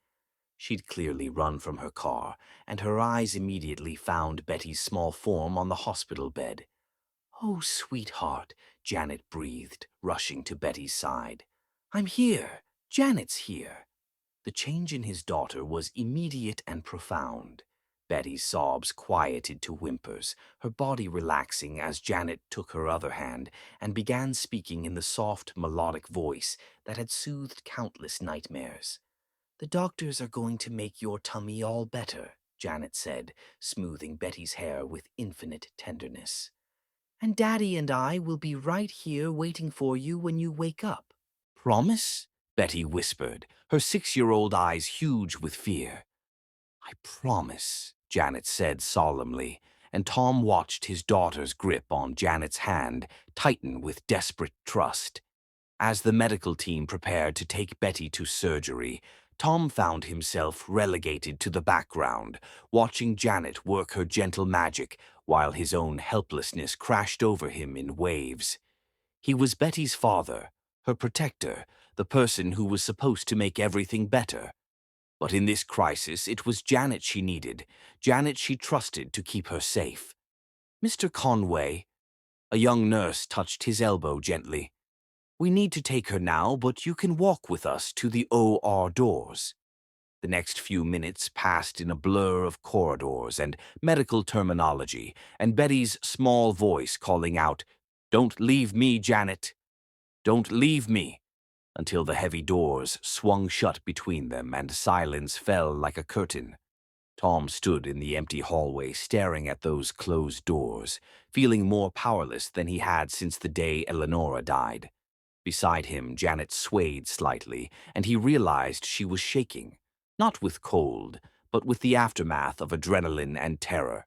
She'd clearly run from her car, and her eyes immediately found Betty's small form on the hospital bed. "Oh, sweetheart," Janet breathed, rushing to Betty's side. "I'm here. Janet's here." The change in his daughter was immediate and profound. Betty's sobs quieted to whimpers, her body relaxing as Janet took her other hand and began speaking in the soft, melodic voice that had soothed countless nightmares. "The doctors are going to make your tummy all better," Janet said, smoothing Betty's hair with infinite tenderness. "And Daddy and I will be right here waiting for you when you wake up." "Promise?" Betty whispered, her 6-year-old eyes huge with fear. "I promise," Janet said solemnly, and Tom watched his daughter's grip on Janet's hand tighten with desperate trust. As the medical team prepared to take Betty to surgery, Tom found himself relegated to the background, watching Janet work her gentle magic while his own helplessness crashed over him in waves. He was Betty's father, her protector, the person who was supposed to make everything better. But in this crisis, it was Janet she needed, Janet she trusted to keep her safe. "Mr. Conway," a young nurse touched his elbow gently. "We need to take her now, but you can walk with us to the OR doors." The next few minutes passed in a blur of corridors and medical terminology, and Betty's small voice calling out, "Don't leave me, Janet. Don't leave me," until the heavy doors swung shut between them and silence fell like a curtain. Tom stood in the empty hallway staring at those closed doors, feeling more powerless than he had since the day Eleonora died. Beside him, Janet swayed slightly, and he realized she was shaking, not with cold, but with the aftermath of adrenaline and terror.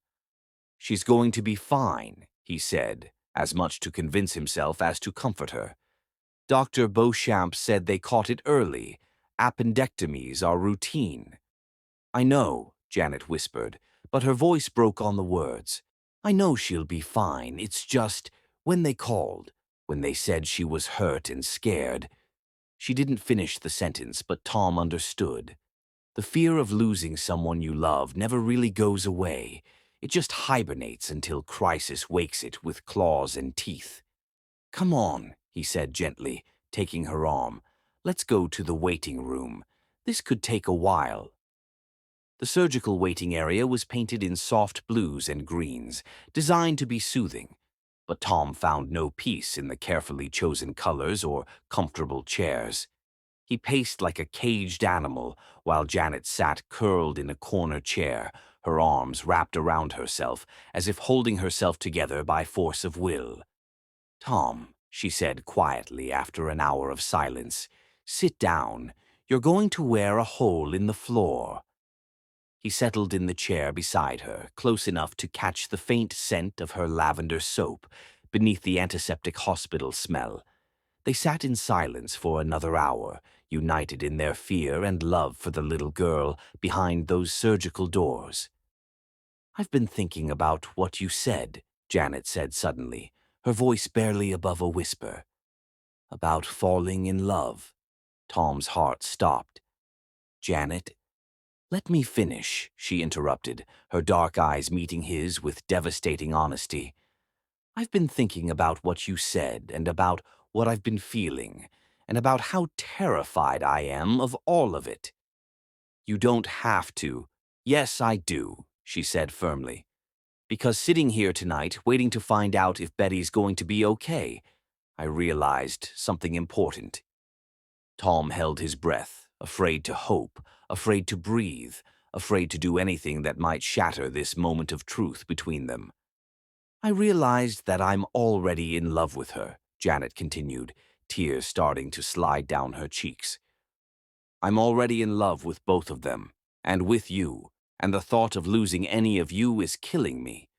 "She's going to be fine," he said, as much to convince himself as to comfort her. "Dr. Beauchamp said they caught it early. Appendectomies are routine." "I know," Janet whispered, but her voice broke on the words. "I know she'll be fine. It's just, when they called, when they said she was hurt and scared." She didn't finish the sentence, but Tom understood. The fear of losing someone you love never really goes away. It just hibernates until crisis wakes it with claws and teeth. "Come on," he said gently, taking her arm. "Let's go to the waiting room. This could take a while." The surgical waiting area was painted in soft blues and greens, designed to be soothing, but Tom found no peace in the carefully chosen colors or comfortable chairs. He paced like a caged animal while Janet sat curled in a corner chair, her arms wrapped around herself as if holding herself together by force of will. "Tom," she said quietly after an hour of silence, "sit down. You're going to wear a hole in the floor." He settled in the chair beside her, close enough to catch the faint scent of her lavender soap beneath the antiseptic hospital smell. They sat in silence for another hour, united in their fear and love for the little girl behind those surgical doors. "I've been thinking about what you said," Janet said suddenly, her voice barely above a whisper. "About falling in love." Tom's heart stopped. "Janet, "Let me finish," she interrupted, her dark eyes meeting his with devastating honesty. "I've been thinking about what you said and about what I've been feeling and about how terrified I am of all of it." "You don't have to." "Yes, I do," she said firmly. "Because sitting here tonight, waiting to find out if Betty's going to be okay, I realized something important." Tom held his breath, afraid to hope, afraid to breathe, afraid to do anything that might shatter this moment of truth between them. "I realized that I'm already in love with her," Janet continued, tears starting to slide down her cheeks. "I'm already in love with both of them, and with you, and the thought of losing any of you is killing me."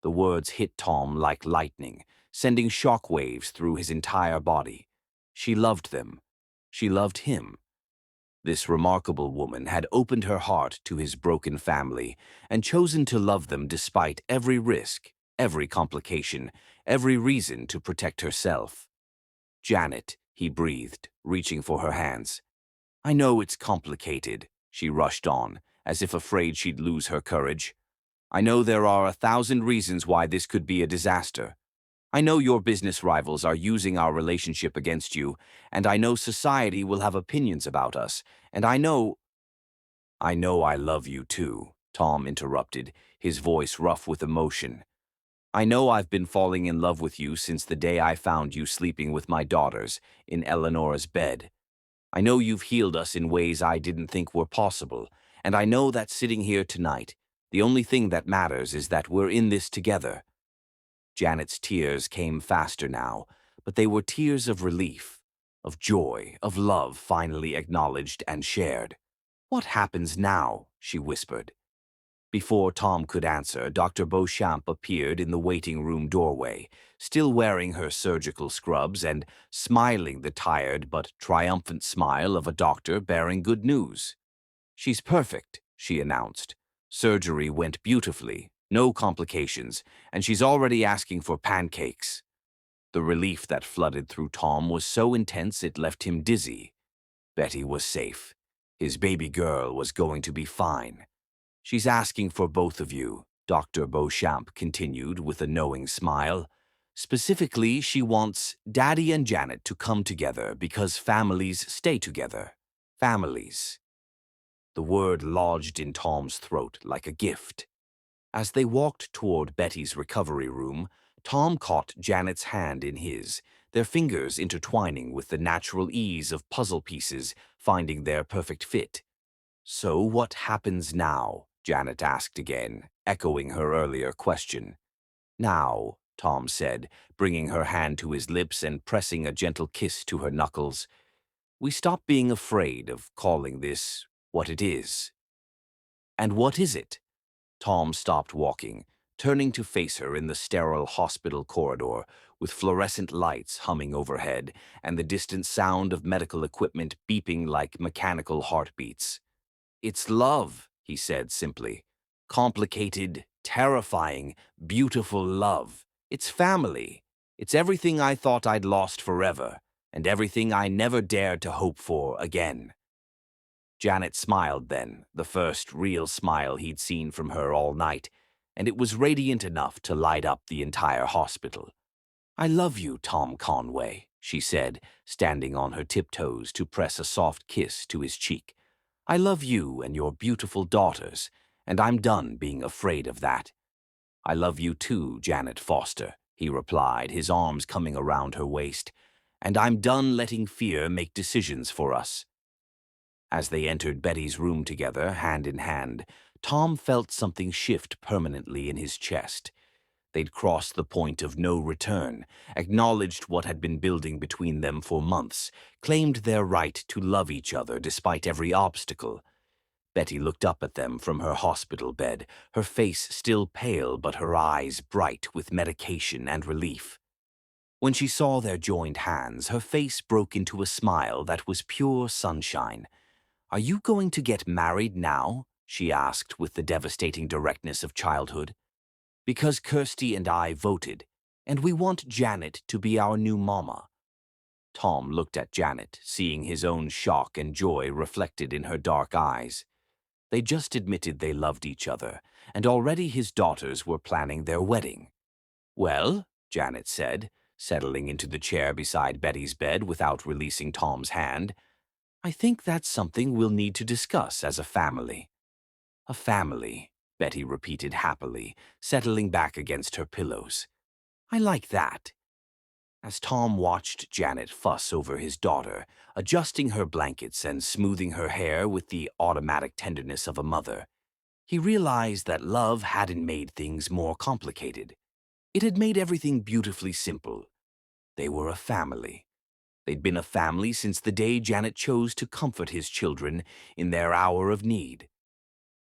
The words hit Tom like lightning, sending shockwaves through his entire body. She loved them. She loved him. This remarkable woman had opened her heart to his broken family and chosen to love them despite every risk, every complication, every reason to protect herself. "Janet," he breathed, reaching for her hands. "I know it's complicated," she rushed on, as if afraid she'd lose her courage. "I know there are 1,000 reasons why this could be a disaster. I know your business rivals are using our relationship against you, and I know society will have opinions about us, and I know—" "I know I love you too," Tom interrupted, his voice rough with emotion. "I know I've been falling in love with you since the day I found you sleeping with my daughters in Eleanor's bed. I know you've healed us in ways I didn't think were possible, and I know that sitting here tonight, the only thing that matters is that we're in this together." Janet's tears came faster now, but they were tears of relief, of joy, of love finally acknowledged and shared. "What happens now?" she whispered. Before Tom could answer, Dr. Beauchamp appeared in the waiting room doorway, still wearing her surgical scrubs and smiling the tired but triumphant smile of a doctor bearing good news. "She's perfect," she announced. "Surgery went beautifully, no complications, and she's already asking for pancakes." The relief that flooded through Tom was so intense it left him dizzy. Betty was safe. His baby girl was going to be fine. "She's asking for both of you," Dr. Beauchamp continued with a knowing smile. "Specifically, she wants Daddy and Janet to come together because families stay together. Families." The word lodged in Tom's throat like a gift. As they walked toward Betty's recovery room, Tom caught Janet's hand in his, their fingers intertwining with the natural ease of puzzle pieces finding their perfect fit. "So what happens now?" Janet asked again, echoing her earlier question. "Now," Tom said, bringing her hand to his lips and pressing a gentle kiss to her knuckles, "we stop being afraid of calling this what it is." "And what is it?" Tom stopped walking, turning to face her in the sterile hospital corridor, with fluorescent lights humming overhead and the distant sound of medical equipment beeping like mechanical heartbeats. "It's love," he said simply. "Complicated, terrifying, beautiful love. It's family. It's everything I thought I'd lost forever, and everything I never dared to hope for again." Janet smiled then, the first real smile he'd seen from her all night, and it was radiant enough to light up the entire hospital. "I love you, Tom Conway," she said, standing on her tiptoes to press a soft kiss to his cheek. "I love you and your beautiful daughters, and I'm done being afraid of that." "I love you too, Janet Foster," he replied, his arms coming around her waist, "and I'm done letting fear make decisions for us." As they entered Betty's room together, hand in hand, Tom felt something shift permanently in his chest. They'd crossed the point of no return, acknowledged what had been building between them for months, claimed their right to love each other despite every obstacle. Betty looked up at them from her hospital bed, her face still pale but her eyes bright with medication and relief. When she saw their joined hands, her face broke into a smile that was pure sunshine. "Are you going to get married now?" she asked with the devastating directness of childhood. "Because Kirsty and I voted, and we want Janet to be our new mama." Tom looked at Janet, seeing his own shock and joy reflected in her dark eyes. They just admitted they loved each other, and already his daughters were planning their wedding. "Well," Janet said, settling into the chair beside Betty's bed without releasing Tom's hand, "I think that's something we'll need to discuss as a family." "A family," Betty repeated happily, settling back against her pillows. "I like that." As Tom watched Janet fuss over his daughter, adjusting her blankets and smoothing her hair with the automatic tenderness of a mother, he realized that love hadn't made things more complicated. It had made everything beautifully simple. They were a family. They'd been a family since the day Janet chose to comfort his children in their hour of need.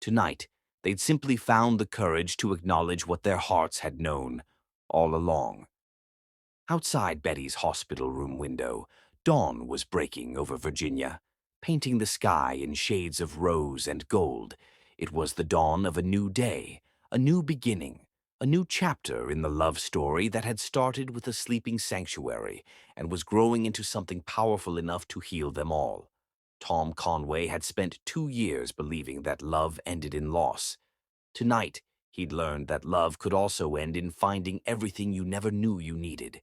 Tonight, they'd simply found the courage to acknowledge what their hearts had known all along. Outside Betty's hospital room window, dawn was breaking over Virginia, painting the sky in shades of rose and gold. It was the dawn of a new day, a new beginning, a new chapter in the love story that had started with a sleeping sanctuary and was growing into something powerful enough to heal them all. Tom Conway had spent 2 years believing that love ended in loss. Tonight, he'd learned that love could also end in finding everything you never knew you needed.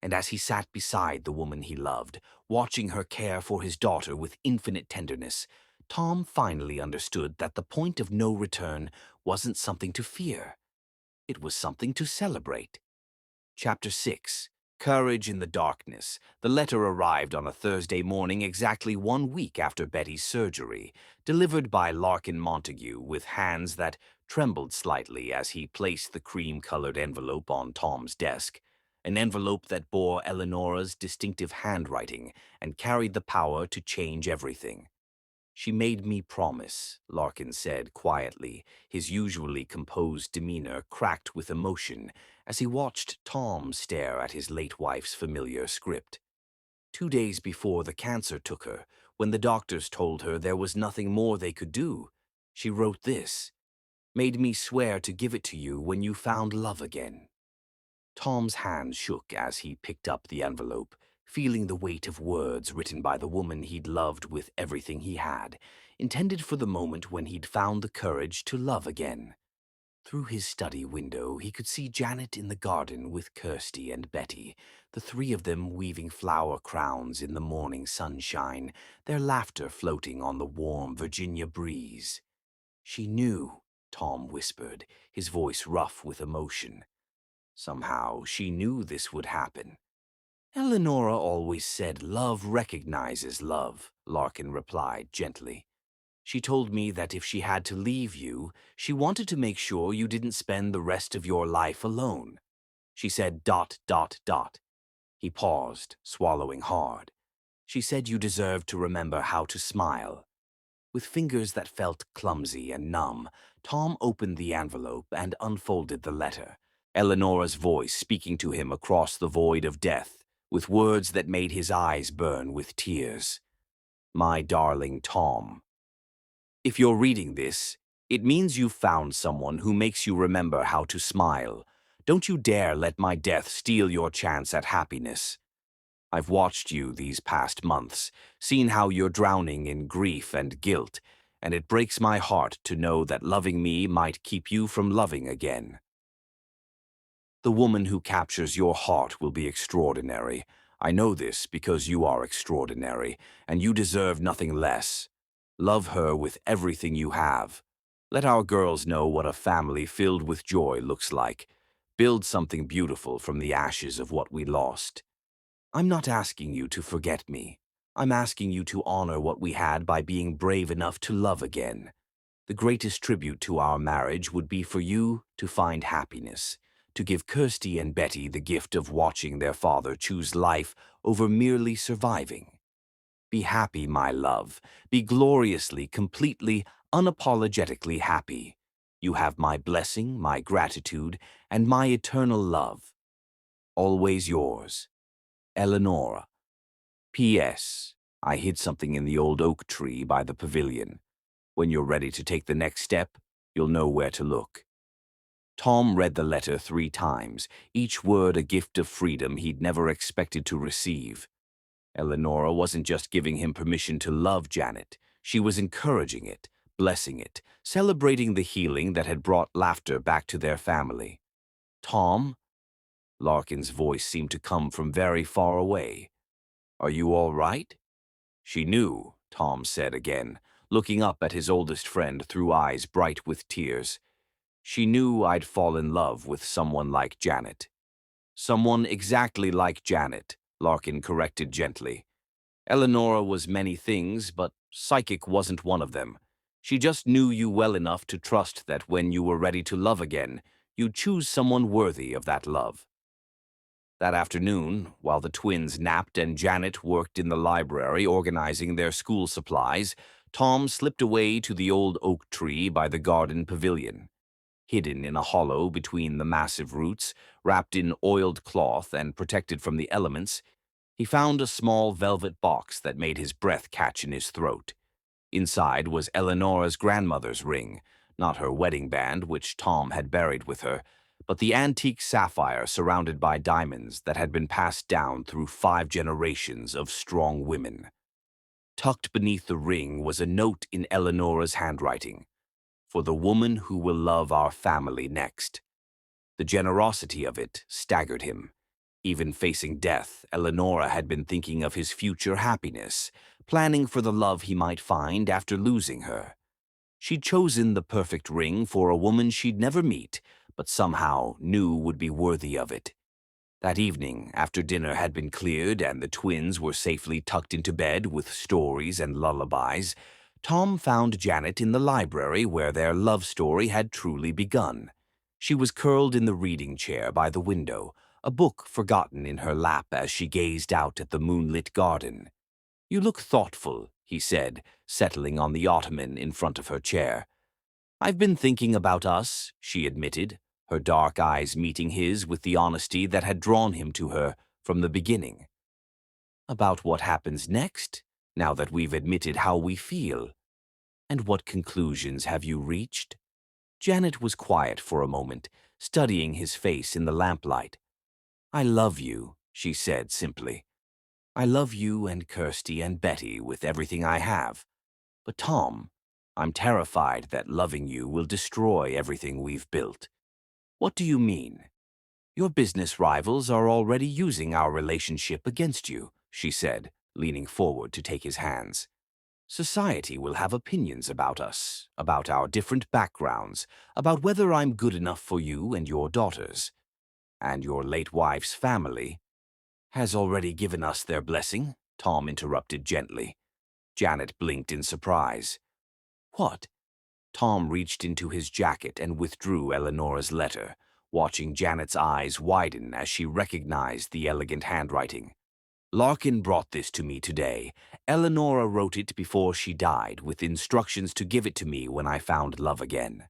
And as he sat beside the woman he loved, watching her care for his daughter with infinite tenderness, Tom finally understood that the point of no return wasn't something to fear. It was something to celebrate. Chapter 6. Courage in the Darkness. The letter arrived on a Thursday morning exactly 1 week after Betty's surgery, delivered by Larkin Montague with hands that trembled slightly as he placed the cream-colored envelope on Tom's desk. An envelope that bore Eleonora's distinctive handwriting and carried the power to change everything. "She made me promise," Larkin said quietly, his usually composed demeanor cracked with emotion as he watched Tom stare at his late wife's familiar script. 2 days before the cancer took her, when the doctors told her there was nothing more they could do, she wrote this: "Made me swear to give it to you when you found love again." Tom's hand shook as he picked up the envelope, feeling the weight of words written by the woman he'd loved with everything he had, intended for the moment when he'd found the courage to love again. Through his study window, he could see Janet in the garden with Kirsty and Betty, the three of them weaving flower crowns in the morning sunshine, their laughter floating on the warm Virginia breeze. "She knew," Tom whispered, his voice rough with emotion. Somehow, she knew this would happen. "Eleonora always said love recognizes love," Larkin replied gently. "She told me that if she had to leave you, she wanted to make sure you didn't spend the rest of your life alone. She said ... He paused, swallowing hard. "She said you deserved to remember how to smile." With fingers that felt clumsy and numb, Tom opened the envelope and unfolded the letter. Eleonora's voice speaking to him across the void of death, with words that made his eyes burn with tears. "My darling Tom, if you're reading this, it means you've found someone who makes you remember how to smile. Don't you dare let my death steal your chance at happiness. I've watched you these past months, seen how you're drowning in grief and guilt, and it breaks my heart to know that loving me might keep you from loving again. The woman who captures your heart will be extraordinary. I know this because you are extraordinary, and you deserve nothing less. Love her with everything you have. Let our girls know what a family filled with joy looks like. Build something beautiful from the ashes of what we lost. I'm not asking you to forget me. I'm asking you to honor what we had by being brave enough to love again. The greatest tribute to our marriage would be for you to find happiness, to give Kirsty and Betty the gift of watching their father choose life over merely surviving. Be happy, my love. Be gloriously, completely, unapologetically happy. You have my blessing, my gratitude, and my eternal love. Always yours, Eleonora. P.S. I hid something in the old oak tree by the pavilion. When you're ready to take the next step, you'll know where to look." Tom read the letter 3 times, each word a gift of freedom he'd never expected to receive. Eleonora wasn't just giving him permission to love Janet. She was encouraging it, blessing it, celebrating the healing that had brought laughter back to their family. "Tom?" Larkin's voice seemed to come from very far away. "Are you all right?" "She knew," Tom said again, looking up at his oldest friend through eyes bright with tears. "She knew I'd fall in love with someone like Janet." "Someone exactly like Janet," Larkin corrected gently. "Eleonora was many things, but psychic wasn't one of them. She just knew you well enough to trust that when you were ready to love again, you'd choose someone worthy of that love." That afternoon, while the twins napped and Janet worked in the library organizing their school supplies, Tom slipped away to the old oak tree by the garden pavilion. Hidden in a hollow between the massive roots, wrapped in oiled cloth and protected from the elements, he found a small velvet box that made his breath catch in his throat. Inside was Eleonora's grandmother's ring, not her wedding band, which Tom had buried with her, but the antique sapphire surrounded by diamonds that had been passed down through 5 generations of strong women. Tucked beneath the ring was a note in Eleonora's handwriting: "For the woman who will love our family next." The generosity of it staggered him. Even facing death, Eleonora had been thinking of his future happiness, planning for the love he might find after losing her. She'd chosen the perfect ring for a woman she'd never meet, but somehow knew would be worthy of it. That evening, after dinner had been cleared and the twins were safely tucked into bed with stories and lullabies, Tom found Janet in the library where their love story had truly begun. She was curled in the reading chair by the window, a book forgotten in her lap as she gazed out at the moonlit garden. "You look thoughtful," he said, settling on the ottoman in front of her chair. "I've been thinking about us," she admitted, her dark eyes meeting his with the honesty that had drawn him to her from the beginning. "About what happens next, now that we've admitted how we feel. And what conclusions have you reached?" Janet was quiet for a moment, studying his face in the lamplight. "I love you," she said simply. "I love you and Kirsty and Betty with everything I have. But Tom, I'm terrified that loving you will destroy everything we've built." "What do you mean?" "Your business rivals are already using our relationship against you," she said, leaning forward to take his hands. "Society will have opinions about us, about our different backgrounds, about whether I'm good enough for you and your daughters. And your late wife's family has already given us their blessing," Tom interrupted gently. Janet blinked in surprise. "What?" Tom reached into his jacket and withdrew Eleonora's letter, watching Janet's eyes widen as she recognized the elegant handwriting. "Larkin brought this to me today. Eleonora wrote it before she died, with instructions to give it to me when I found love again."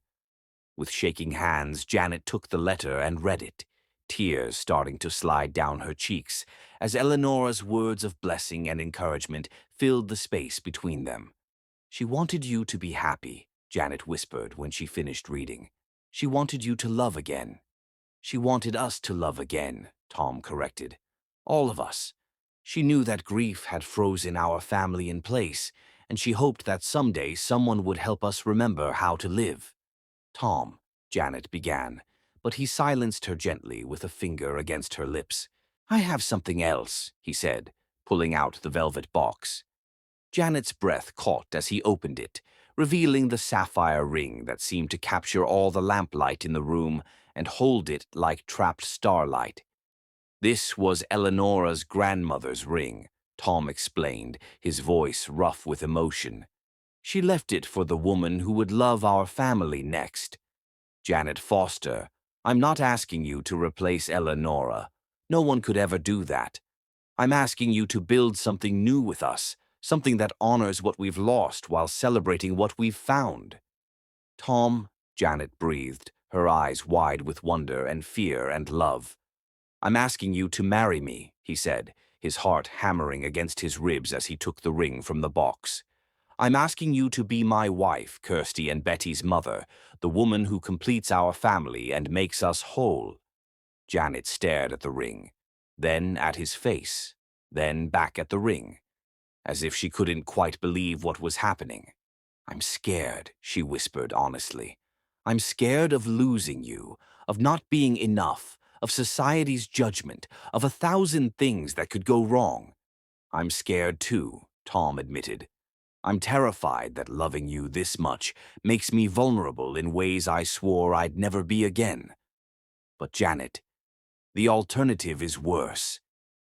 With shaking hands, Janet took the letter and read it, tears starting to slide down her cheeks as Eleonora's words of blessing and encouragement filled the space between them. "She wanted you to be happy," Janet whispered when she finished reading. "She wanted you to love again." "She wanted us to love again," Tom corrected. "All of us. She knew that grief had frozen our family in place, and she hoped that someday someone would help us remember how to live." "Tom," Janet began, but he silenced her gently with a finger against her lips. "I have something else," he said, pulling out the velvet box. Janet's breath caught as he opened it, revealing the sapphire ring that seemed to capture all the lamplight in the room and hold it like trapped starlight. "This was Eleonora's grandmother's ring," Tom explained, his voice rough with emotion. "She left it for the woman who would love our family next." "Janet Foster, I'm not asking you to replace Eleonora. No one could ever do that. I'm asking you to build something new with us, something that honors what we've lost while celebrating what we've found." "Tom," Janet breathed, her eyes wide with wonder and fear and love. "I'm asking you to marry me," he said, his heart hammering against his ribs as he took the ring from the box. "I'm asking you to be my wife, Kirsty and Betty's mother, the woman who completes our family and makes us whole." Janet stared at the ring, then at his face, then back at the ring, as if she couldn't quite believe what was happening. I'm scared, she whispered honestly. I'm scared of losing you, of not being enough, of society's judgment, of 1,000 things that could go wrong. I'm scared too, Tom admitted. I'm terrified that loving you this much makes me vulnerable in ways I swore I'd never be again. But Janet, the alternative is worse.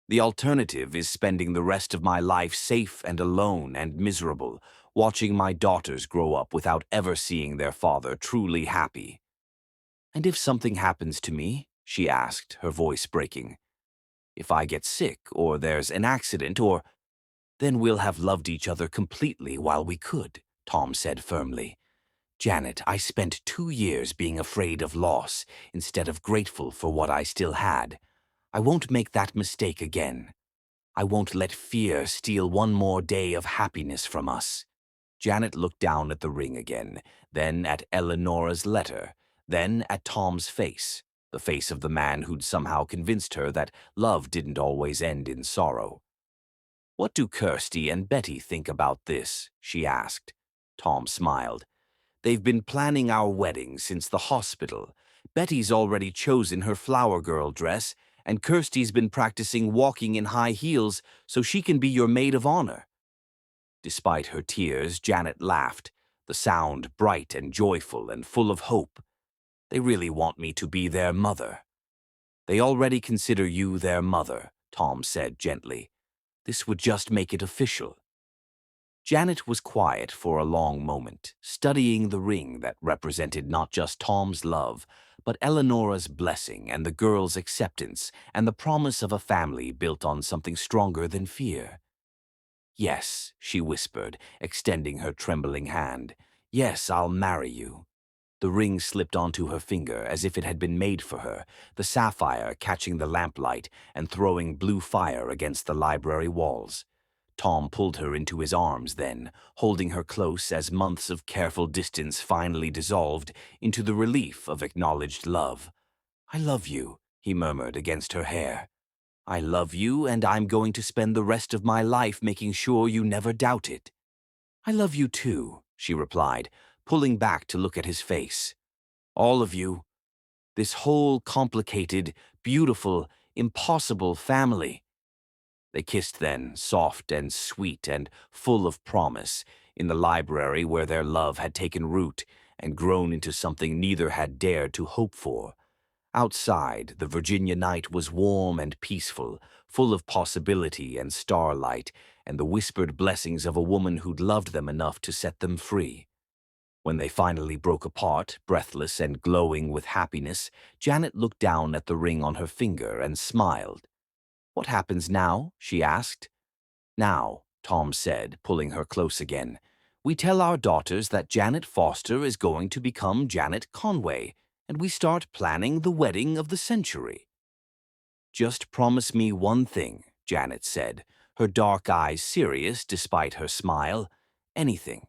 The alternative is spending the rest of my life safe and alone and miserable, watching my daughters grow up without ever seeing their father truly happy. And if something happens to me, she asked, her voice breaking, if I get sick or there's an accident or then we'll have loved each other completely while we could, Tom said firmly. Janet, I spent 2 years being afraid of loss instead of grateful for what I still had. I won't make that mistake again. I won't let fear steal one more day of happiness from us. Janet looked down at the ring again, then at Eleanora's letter, then at Tom's face, the face of the man who'd somehow convinced her that love didn't always end in sorrow. What do Kirsty and Betty think about this? She asked. Tom smiled. They've been planning our wedding since the hospital. Betty's already chosen her flower girl dress, and Kirsty's been practicing walking in high heels so she can be your maid of honor. Despite her tears, Janet laughed, the sound bright and joyful and full of hope. They really want me to be their mother. They already consider you their mother, Tom said gently. This would just make it official. Janet was quiet for a long moment, studying the ring that represented not just Tom's love, but Eleanora's blessing and the girl's acceptance and the promise of a family built on something stronger than fear. Yes, she whispered, extending her trembling hand. Yes, I'll marry you. The ring slipped onto her finger as if it had been made for her, the sapphire catching the lamplight and throwing blue fire against the library walls. Tom pulled her into his arms then, holding her close as months of careful distance finally dissolved into the relief of acknowledged love. I love you, he murmured against her hair. I love you, and I'm going to spend the rest of my life making sure you never doubt it. I love you too, she replied, pulling back to look at his face. All of you. This whole complicated, beautiful, impossible family. They kissed then, soft and sweet and full of promise, in the library where their love had taken root and grown into something neither had dared to hope for. Outside, the Virginia night was warm and peaceful, full of possibility and starlight, and the whispered blessings of a woman who'd loved them enough to set them free. When they finally broke apart, breathless and glowing with happiness, Janet looked down at the ring on her finger and smiled. What happens now? She asked. Now, Tom said, pulling her close again, we tell our daughters that Janet Foster is going to become Janet Conway, and we start planning the wedding of the century. Just promise me one thing, Janet said, her dark eyes serious despite her smile. Anything.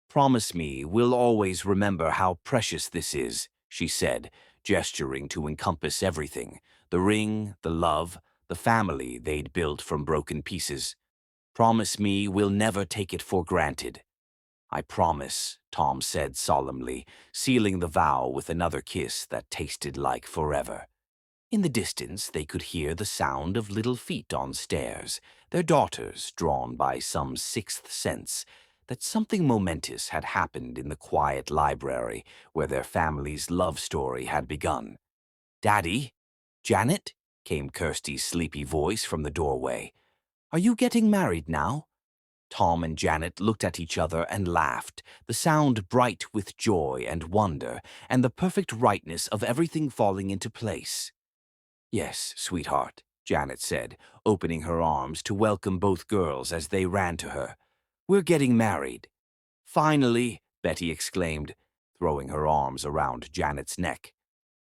Promise me we'll always remember how precious this is, she said, gesturing to encompass everything, the ring, the love, the family they'd built from broken pieces. Promise me we'll never take it for granted. I promise, Tom said solemnly, sealing the vow with another kiss that tasted like forever. In the distance, they could hear the sound of little feet on stairs, their daughters drawn by some sixth sense that something momentous had happened in the quiet library where their family's love story had begun. Daddy? Janet? Came Kirsty's sleepy voice from the doorway. Are you getting married now? Tom and Janet looked at each other and laughed, the sound bright with joy and wonder, and the perfect rightness of everything falling into place. Yes, sweetheart, Janet said, opening her arms to welcome both girls as they ran to her. We're getting married. Finally, Betty exclaimed, throwing her arms around Janet's neck.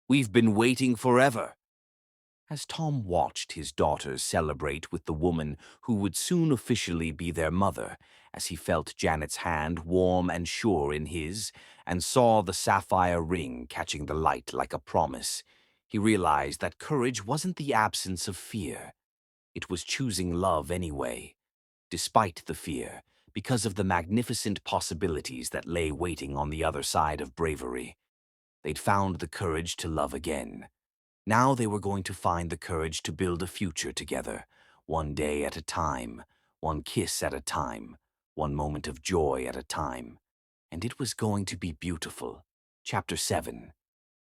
We've been waiting forever. As Tom watched his daughters celebrate with the woman who would soon officially be their mother, as he felt Janet's hand warm and sure in his, and saw the sapphire ring catching the light like a promise, he realized that courage wasn't the absence of fear. It was choosing love anyway. Despite the fear, because of the magnificent possibilities that lay waiting on the other side of bravery. They'd found the courage to love again. Now they were going to find the courage to build a future together, one day at a time, one kiss at a time, one moment of joy at a time. And it was going to be beautiful. Chapter 7.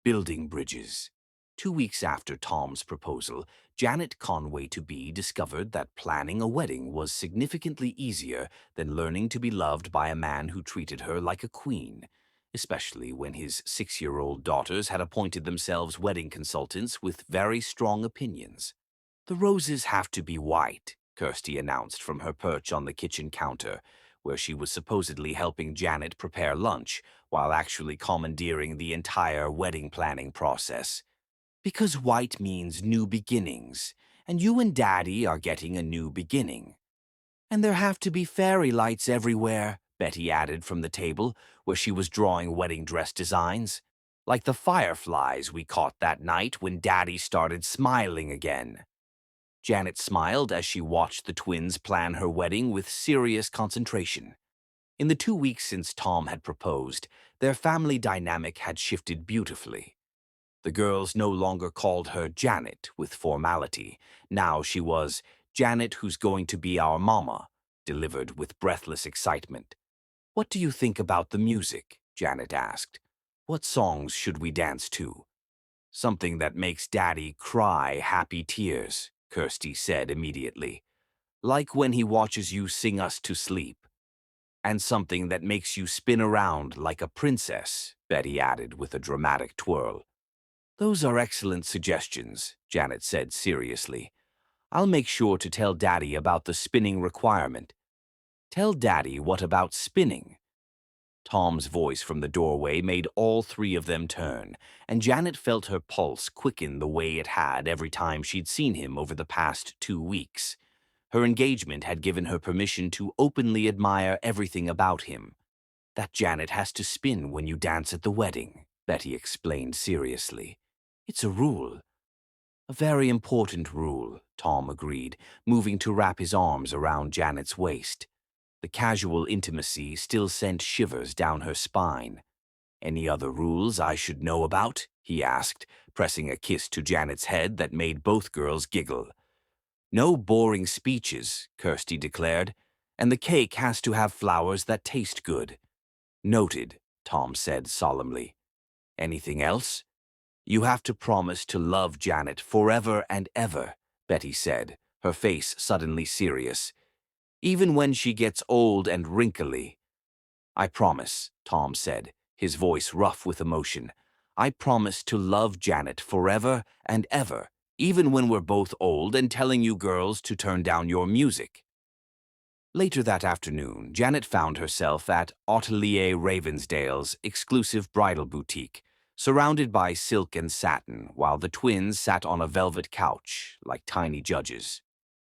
Building Bridges. 2 weeks after Tom's proposal, Janet Conway-to-be discovered that planning a wedding was significantly easier than learning to be loved by a man who treated her like a queen, especially when his 6-year-old daughters had appointed themselves wedding consultants with very strong opinions. "The roses have to be white," Kirsty announced from her perch on the kitchen counter, where she was supposedly helping Janet prepare lunch while actually commandeering the entire wedding planning process. "Because white means new beginnings, and you and Daddy are getting a new beginning." "And there have to be fairy lights everywhere," Betty added from the table, where she was drawing wedding dress designs. "Like the fireflies we caught that night when Daddy started smiling again." Janet smiled as she watched the twins plan her wedding with serious concentration. In the 2 weeks since Tom had proposed, their family dynamic had shifted beautifully. The girls no longer called her Janet with formality. Now she was Janet, who's going to be our mama, delivered with breathless excitement. "What do you think about the music?" Janet asked. "What songs should we dance to?" "Something that makes Daddy cry happy tears," Kirsty said immediately. "Like when he watches you sing us to sleep." "And something that makes you spin around like a princess," Betty added with a dramatic twirl. "Those are excellent suggestions," Janet said seriously. "I'll make sure to tell Daddy about the spinning requirement." "Tell Daddy what about spinning?" Tom's voice from the doorway made all three of them turn, and Janet felt her pulse quicken the way it had every time she'd seen him over the past 2 weeks. Her engagement had given her permission to openly admire everything about him. "That Janet has to spin when you dance at the wedding," Betty explained seriously. "It's a rule." "A very important rule," Tom agreed, moving to wrap his arms around Janet's waist. The casual intimacy still sent shivers down her spine. "Any other rules I should know about?" he asked, pressing a kiss to Janet's head that made both girls giggle. "No boring speeches," Kirsty declared, "and the cake has to have flowers that taste good." "Noted," Tom said solemnly. "Anything else?" "You have to promise to love Janet forever and ever," Betty said, her face suddenly serious. "Even when she gets old and wrinkly." "I promise," Tom said, his voice rough with emotion. "I promise to love Janet forever and ever, even when we're both old and telling you girls to turn down your music." Later that afternoon, Janet found herself at Atelier Ravensdale's exclusive bridal boutique, surrounded by silk and satin, while the twins sat on a velvet couch, like tiny judges.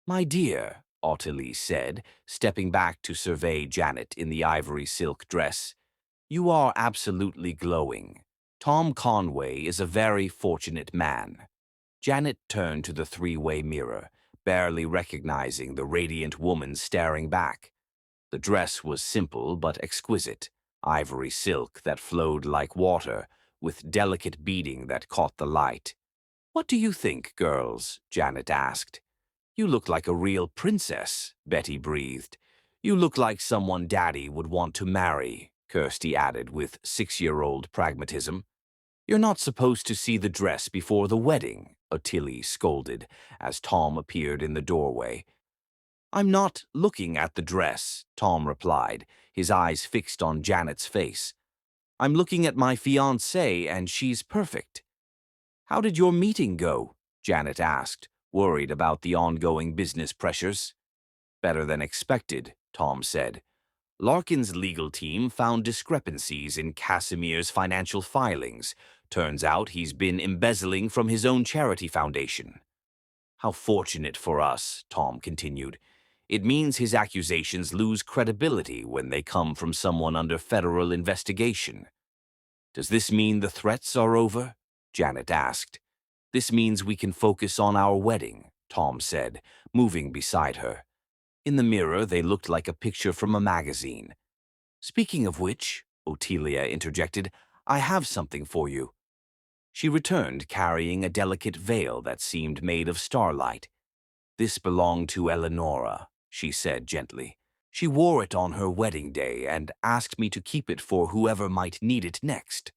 "My dear," Ottilie said, stepping back to survey Janet in the ivory silk dress, "you are absolutely glowing. Tom Conway is a very fortunate man." Janet turned to the three-way mirror, barely recognizing the radiant woman staring back. The dress was simple but exquisite, ivory silk that flowed like water, with delicate beading that caught the light. "What do you think, girls?" Janet asked. "You look like a real princess," Betty breathed. "You look like someone Daddy would want to marry," Kirsty added with 6-year-old pragmatism. "You're not supposed to see the dress before the wedding," Ottilie scolded, as Tom appeared in the doorway. "I'm not looking at the dress," Tom replied, his eyes fixed on Janet's face. "I'm looking at my fiancée, and she's perfect." "How did your meeting go?" Janet asked, worried about the ongoing business pressures. "Better than expected," Tom said. "Larkin's legal team found discrepancies in Casimir's financial filings. Turns out he's been embezzling from his own charity foundation." "How fortunate for us," Tom continued. "It means his accusations lose credibility when they come from someone under federal investigation." "Does this mean the threats are over?" Janet asked. "This means we can focus on our wedding," Tom said, moving beside her. In the mirror, they looked like a picture from a magazine. "Speaking of which," Ottilia interjected, "I have something for you." She returned carrying a delicate veil that seemed made of starlight. "This belonged to Eleonora," she said gently. "She wore it on her wedding day and asked me to keep it for whoever might need it next."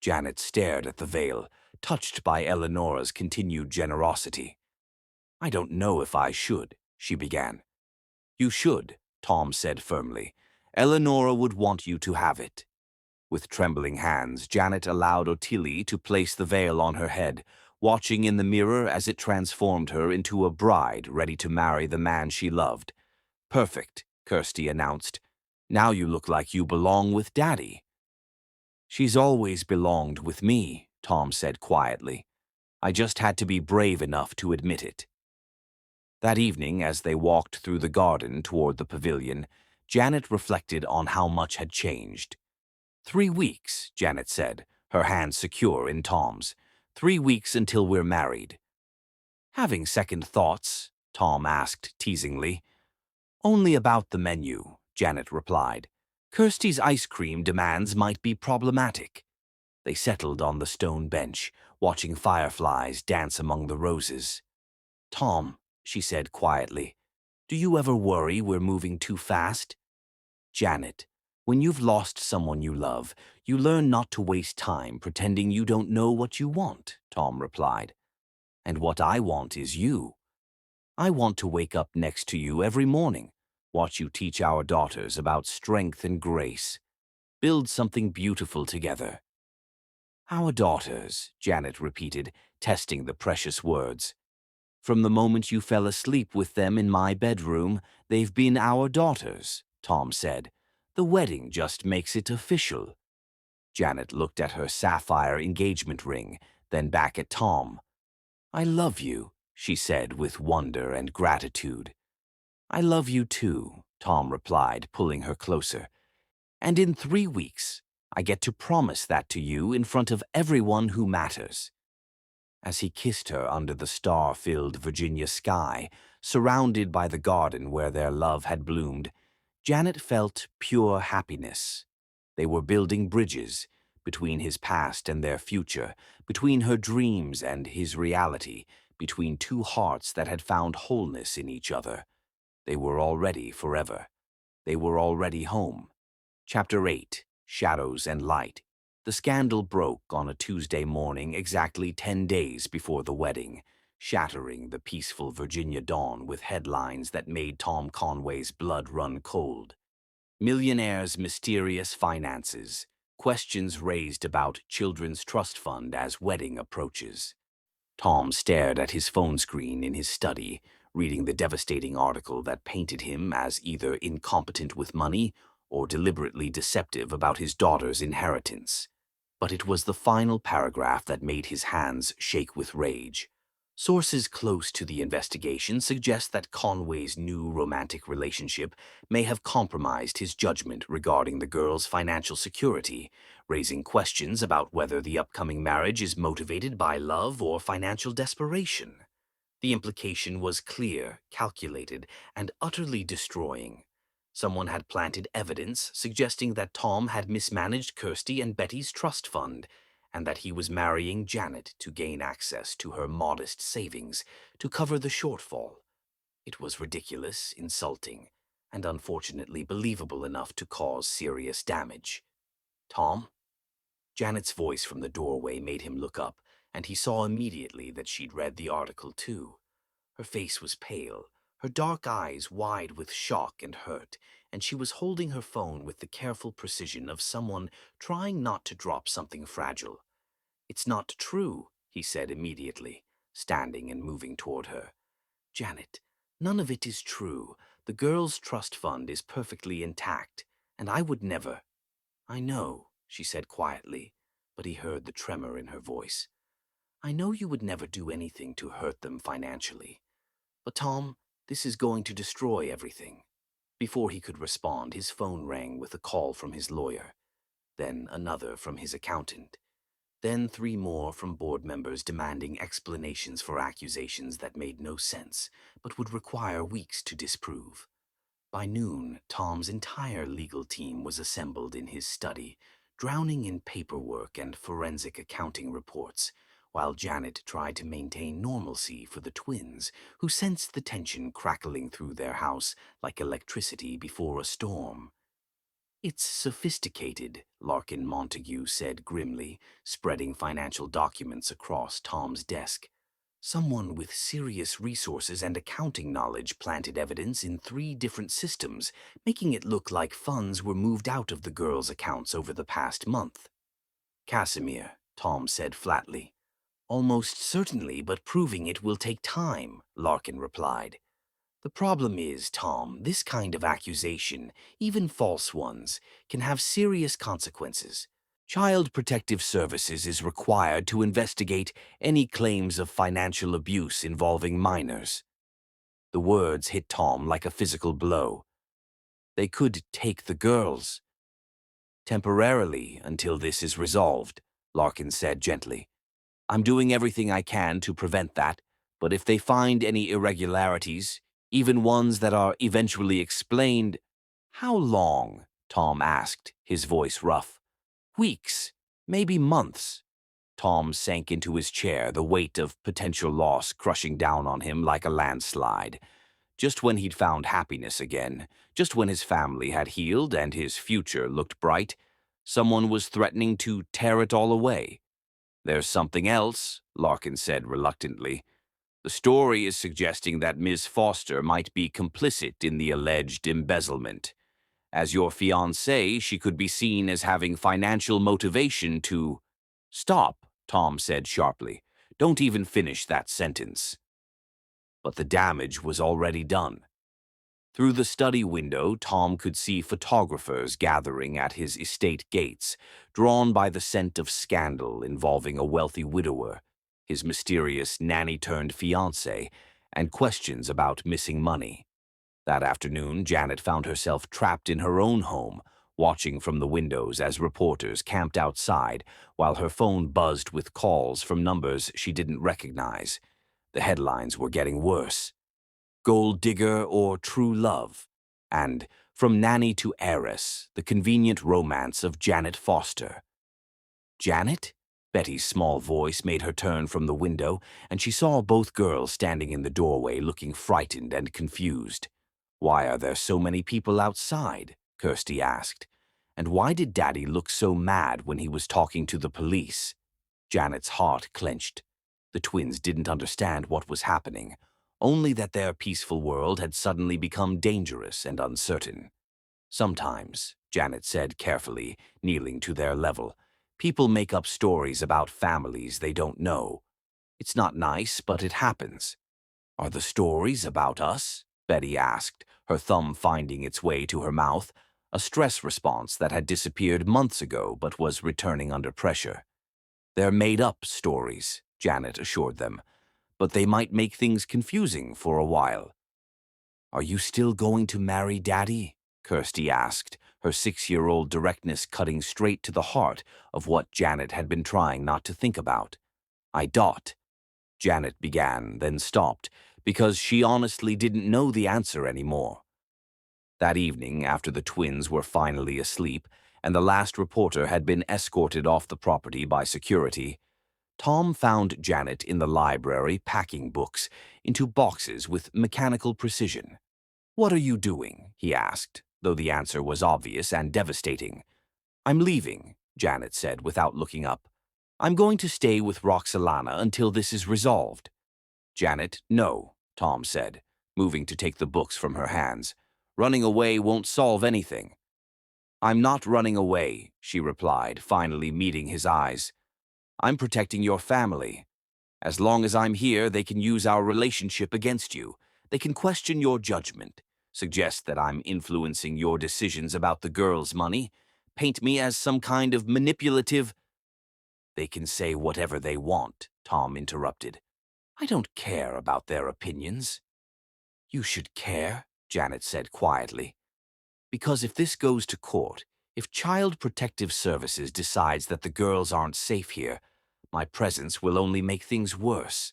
Janet stared at the veil, touched by Eleonora's continued generosity. "I don't know if I should," she began. "You should," Tom said firmly. "Eleonora would want you to have it." With trembling hands, Janet allowed Ottilie to place the veil on her head, watching in the mirror as it transformed her into a bride ready to marry the man she loved. "Perfect," Kirsty announced. "Now you look like you belong with Daddy." "She's always belonged with me," Tom said quietly. "I just had to be brave enough to admit it." That evening, as they walked through the garden toward the pavilion, Janet reflected on how much had changed. 3 weeks, Janet said, her hand secure in Tom's. 3 weeks until we're married. "Having second thoughts?" Tom asked teasingly. "Only about the menu," Janet replied. "Kirsty's ice cream demands might be problematic." They settled on the stone bench, watching fireflies dance among the roses. "Tom," she said quietly, "do you ever worry we're moving too fast?" "Janet, when you've lost someone you love, you learn not to waste time pretending you don't know what you want," Tom replied. "And what I want is you. I want to wake up next to you every morning, watch you teach our daughters about strength and grace, build something beautiful together." "Our daughters," Janet repeated, testing the precious words. "From the moment you fell asleep with them in my bedroom, they've been our daughters," Tom said. "The wedding just makes it official." Janet looked at her sapphire engagement ring, then back at Tom. "I love you," she said with wonder and gratitude. "I love you too," Tom replied, pulling her closer. "And in 3 weeks, I get to promise that to you in front of everyone who matters." As he kissed her under the star-filled Virginia sky, surrounded by the garden where their love had bloomed, Janet felt pure happiness. They were building bridges between his past and their future, between her dreams and his reality, between two hearts that had found wholeness in each other. They were already forever. They were already home. Chapter 8, Shadows and Light. The scandal broke on a Tuesday morning exactly 10 days before the wedding, shattering the peaceful Virginia dawn with headlines that made Tom Conway's blood run cold. Millionaire's mysterious finances. Questions raised about children's trust fund as wedding approaches. Tom stared at his phone screen in his study, reading the devastating article that painted him as either incompetent with money or deliberately deceptive about his daughter's inheritance. But it was the final paragraph that made his hands shake with rage. Sources close to the investigation suggest that Conway's new romantic relationship may have compromised his judgment regarding the girl's financial security, raising questions about whether the upcoming marriage is motivated by love or financial desperation. The implication was clear, calculated, and utterly destroying. Someone had planted evidence suggesting that Tom had mismanaged Kirsty and Betty's trust fund, and that he was marrying Janet to gain access to her modest savings to cover the shortfall. It was ridiculous, insulting, and unfortunately believable enough to cause serious damage. "Tom?" Janet's voice from the doorway made him look up, and he saw immediately that she'd read the article too. Her face was pale, her dark eyes wide with shock and hurt, and she was holding her phone with the careful precision of someone trying not to drop something fragile. "It's not true," he said immediately, standing and moving toward her. "Janet, none of it is true. The girls' trust fund is perfectly intact, and I would never—" "I know," she said quietly, but he heard the tremor in her voice. "I know you would never do anything to hurt them financially. But Tom, this is going to destroy everything." Before he could respond, his phone rang with a call from his lawyer, then another from his accountant. Then 3 more from board members demanding explanations for accusations that made no sense, but would require weeks to disprove. By noon, Tom's entire legal team was assembled in his study, drowning in paperwork and forensic accounting reports, while Janet tried to maintain normalcy for the twins, who sensed the tension crackling through their house like electricity before a storm. "It's sophisticated," Larkin Montague said grimly, spreading financial documents across Tom's desk. "Someone with serious resources and accounting knowledge planted evidence in 3 different systems, making it look like funds were moved out of the girls' accounts over the past month." "Casimir," Tom said flatly. "Almost certainly, but proving it will take time," Larkin replied. "The problem is, Tom, this kind of accusation, even false ones, can have serious consequences. Child Protective Services is required to investigate any claims of financial abuse involving minors." The words hit Tom like a physical blow. "They could take the girls." "Temporarily, until this is resolved," Larkin said gently. "I'm doing everything I can to prevent that, but if they find any irregularities, even ones that are eventually explained—" "How long?" Tom asked, his voice rough. "Weeks, maybe months." Tom sank into his chair, the weight of potential loss crushing down on him like a landslide. Just when he'd found happiness again, just when his family had healed and his future looked bright, someone was threatening to tear it all away. "There's something else," Larkin said reluctantly. "The story is suggesting that Ms. Foster might be complicit in the alleged embezzlement. As your fiancée, she could be seen as having financial motivation to—" "Stop," Tom said sharply. "Don't even finish that sentence." But the damage was already done. Through the study window, Tom could see photographers gathering at his estate gates, drawn by the scent of scandal involving a wealthy widower, his mysterious nanny-turned-fiancé, and questions about missing money. That afternoon, Janet found herself trapped in her own home, watching from the windows as reporters camped outside, while her phone buzzed with calls from numbers she didn't recognize. The headlines were getting worse. "Gold Digger or True Love," and "From Nanny to Heiress, the Convenient Romance of Janet Foster." "Janet?" Betty's small voice made her turn from the window, and she saw both girls standing in the doorway looking frightened and confused. "Why are there so many people outside?" Kirsty asked. "And why did Daddy look so mad when he was talking to the police?" Janet's heart clenched. The twins didn't understand what was happening, only that their peaceful world had suddenly become dangerous and uncertain. "Sometimes," Janet said carefully, kneeling to their level, "people make up stories about families they don't know. It's not nice, but it happens." "Are the stories about us?" Betty asked, her thumb finding its way to her mouth, a stress response that had disappeared months ago but was returning under pressure. "They're made-up stories," Janet assured them, "but they might make things confusing for a while." "Are you still going to marry Daddy?" Kirsty asked, her 6-year-old directness cutting straight to the heart of what Janet had been trying not to think about. "I dot," Janet began, then stopped, because she honestly didn't know the answer anymore. That evening, after the twins were finally asleep, and the last reporter had been escorted off the property by security, Tom found Janet in the library packing books into boxes with mechanical precision. "What are you doing?" he asked, though the answer was obvious and devastating. "I'm leaving," Janet said without looking up. "I'm going to stay with Roxalana until this is resolved." "Janet, no," Tom said, moving to take the books from her hands. "Running away won't solve anything." "I'm not running away," she replied, finally meeting his eyes. "I'm protecting your family. As long as I'm here, they can use our relationship against you. They can question your judgment, suggest that I'm influencing your decisions about the girls' money, paint me as some kind of manipulative—" "They can say whatever they want," Tom interrupted. "I don't care about their opinions." "You should care," Janet said quietly. "Because if this goes to court, if Child Protective Services decides that the girls aren't safe here, My presence will only make things worse.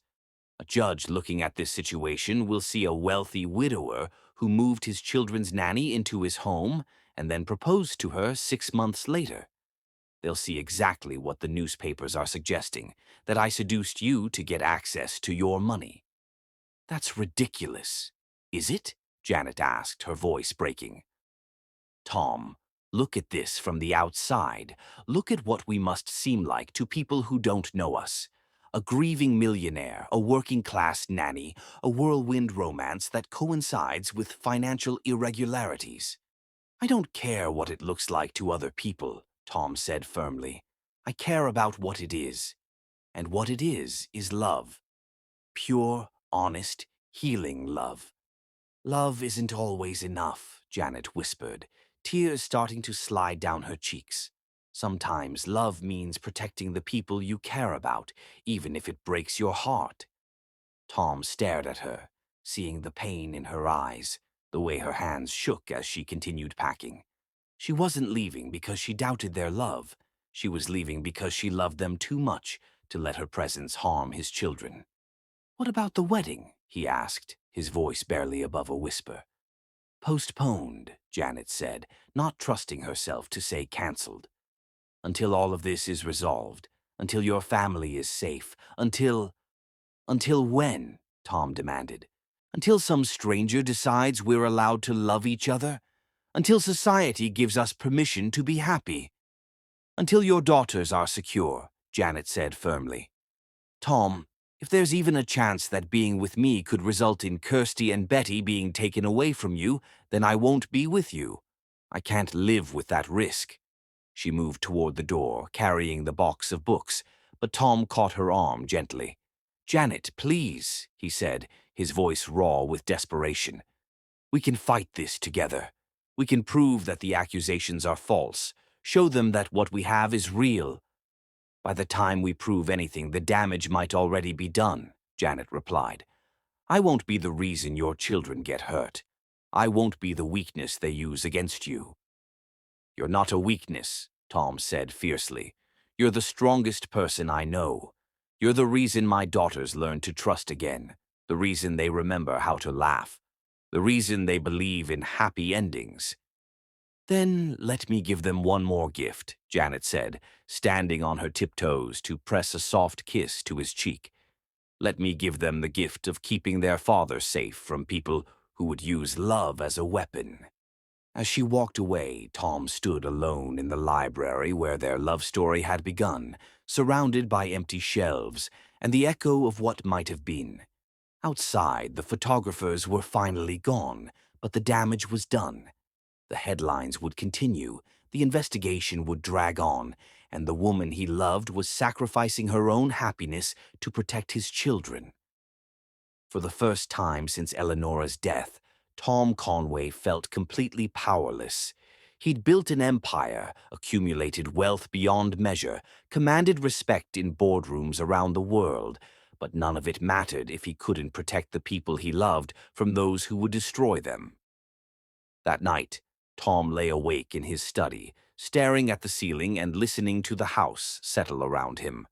A judge looking at this situation will see a wealthy widower who moved his children's nanny into his home and then proposed to her 6 months later. They'll see exactly what the newspapers are suggesting, that I seduced you to get access to your money. That's ridiculous. Is it? Janet asked, her voice breaking. Tom, look at this from the outside. Look at what we must seem like to people who don't know us. A grieving millionaire, a working-class nanny, a whirlwind romance that coincides with financial irregularities. I don't care what it looks like to other people, Tom said firmly. I care about what it is. And what it is love. Pure, honest, healing love. Love isn't always enough, Janet whispered, tears starting to slide down her cheeks. Sometimes love means protecting the people you care about, even if it breaks your heart. Tom stared at her, seeing the pain in her eyes, the way her hands shook as she continued packing. She wasn't leaving because she doubted their love. She was leaving because she loved them too much to let her presence harm his children. "What about the wedding?" he asked, his voice barely above a whisper. "Postponed," Janet said, not trusting herself to say cancelled. "Until all of this is resolved, until your family is safe, until—" "Until when?" Tom demanded. "Until some stranger decides we're allowed to love each other? Until society gives us permission to be happy? Until your daughters are secure," Janet said firmly. "Tom, if there's even a chance that being with me could result in Kirsty and Betty being taken away from you, then I won't be with you. I can't live with that risk." She moved toward the door, carrying the box of books, but Tom caught her arm gently. "Janet, please," he said, his voice raw with desperation. "We can fight this together. We can prove that the accusations are false, show them that what we have is real." "By the time we prove anything, the damage might already be done," Janet replied. "I won't be the reason your children get hurt. I won't be the weakness they use against you." "You're not a weakness," Tom said fiercely. "You're the strongest person I know. You're the reason my daughters learn to trust again, the reason they remember how to laugh, the reason they believe in happy endings." "Then let me give them one more gift," Janet said, standing on her tiptoes to press a soft kiss to his cheek. "Let me give them the gift of keeping their father safe from people who would use love as a weapon." As she walked away, Tom stood alone in the library where their love story had begun, surrounded by empty shelves and the echo of what might have been. Outside, the photographers were finally gone, but the damage was done. The headlines would continue, the investigation would drag on, and the woman he loved was sacrificing her own happiness to protect his children. For the first time since Eleanora's death, Tom Conway felt completely powerless. He'd built an empire, accumulated wealth beyond measure, commanded respect in boardrooms around the world, but none of it mattered if he couldn't protect the people he loved from those who would destroy them. That night, Tom lay awake in his study, staring at the ceiling and listening to the house settle around him.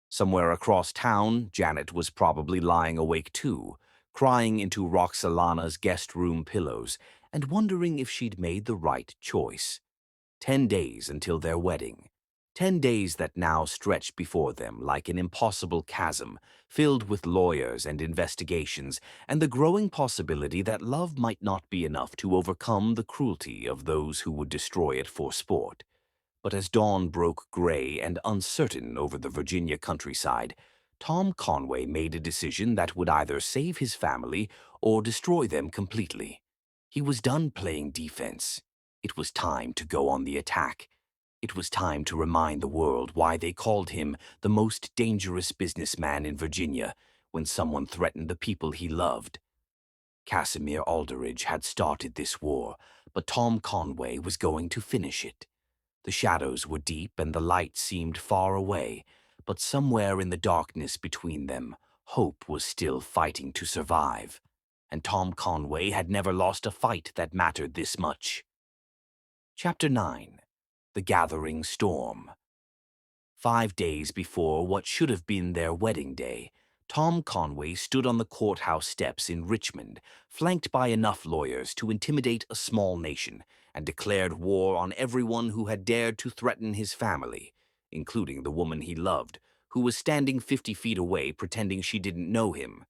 Somewhere across town, Janet was probably lying awake too, crying into Roxalana's guest room pillows and wondering if she'd made the right choice. 10 days until their wedding. 10 days that now stretched before them like an impossible chasm, filled with lawyers and investigations, and the growing possibility that love might not be enough to overcome the cruelty of those who would destroy it for sport. But as dawn broke gray and uncertain over the Virginia countryside, Tom Conway made a decision that would either save his family or destroy them completely. He was done playing defense. It was time to go on the attack. It was time to remind the world why they called him the most dangerous businessman in Virginia when someone threatened the people he loved. Casimir Aldridge had started this war, but Tom Conway was going to finish it. The shadows were deep and the light seemed far away, but somewhere in the darkness between them, hope was still fighting to survive. And Tom Conway had never lost a fight that mattered this much. Chapter 9. The Gathering Storm. 5 days before what should have been their wedding day, Tom Conway stood on the courthouse steps in Richmond, flanked by enough lawyers to intimidate a small nation, and declared war on everyone who had dared to threaten his family, including the woman he loved, who was standing 50 feet away pretending she didn't know him.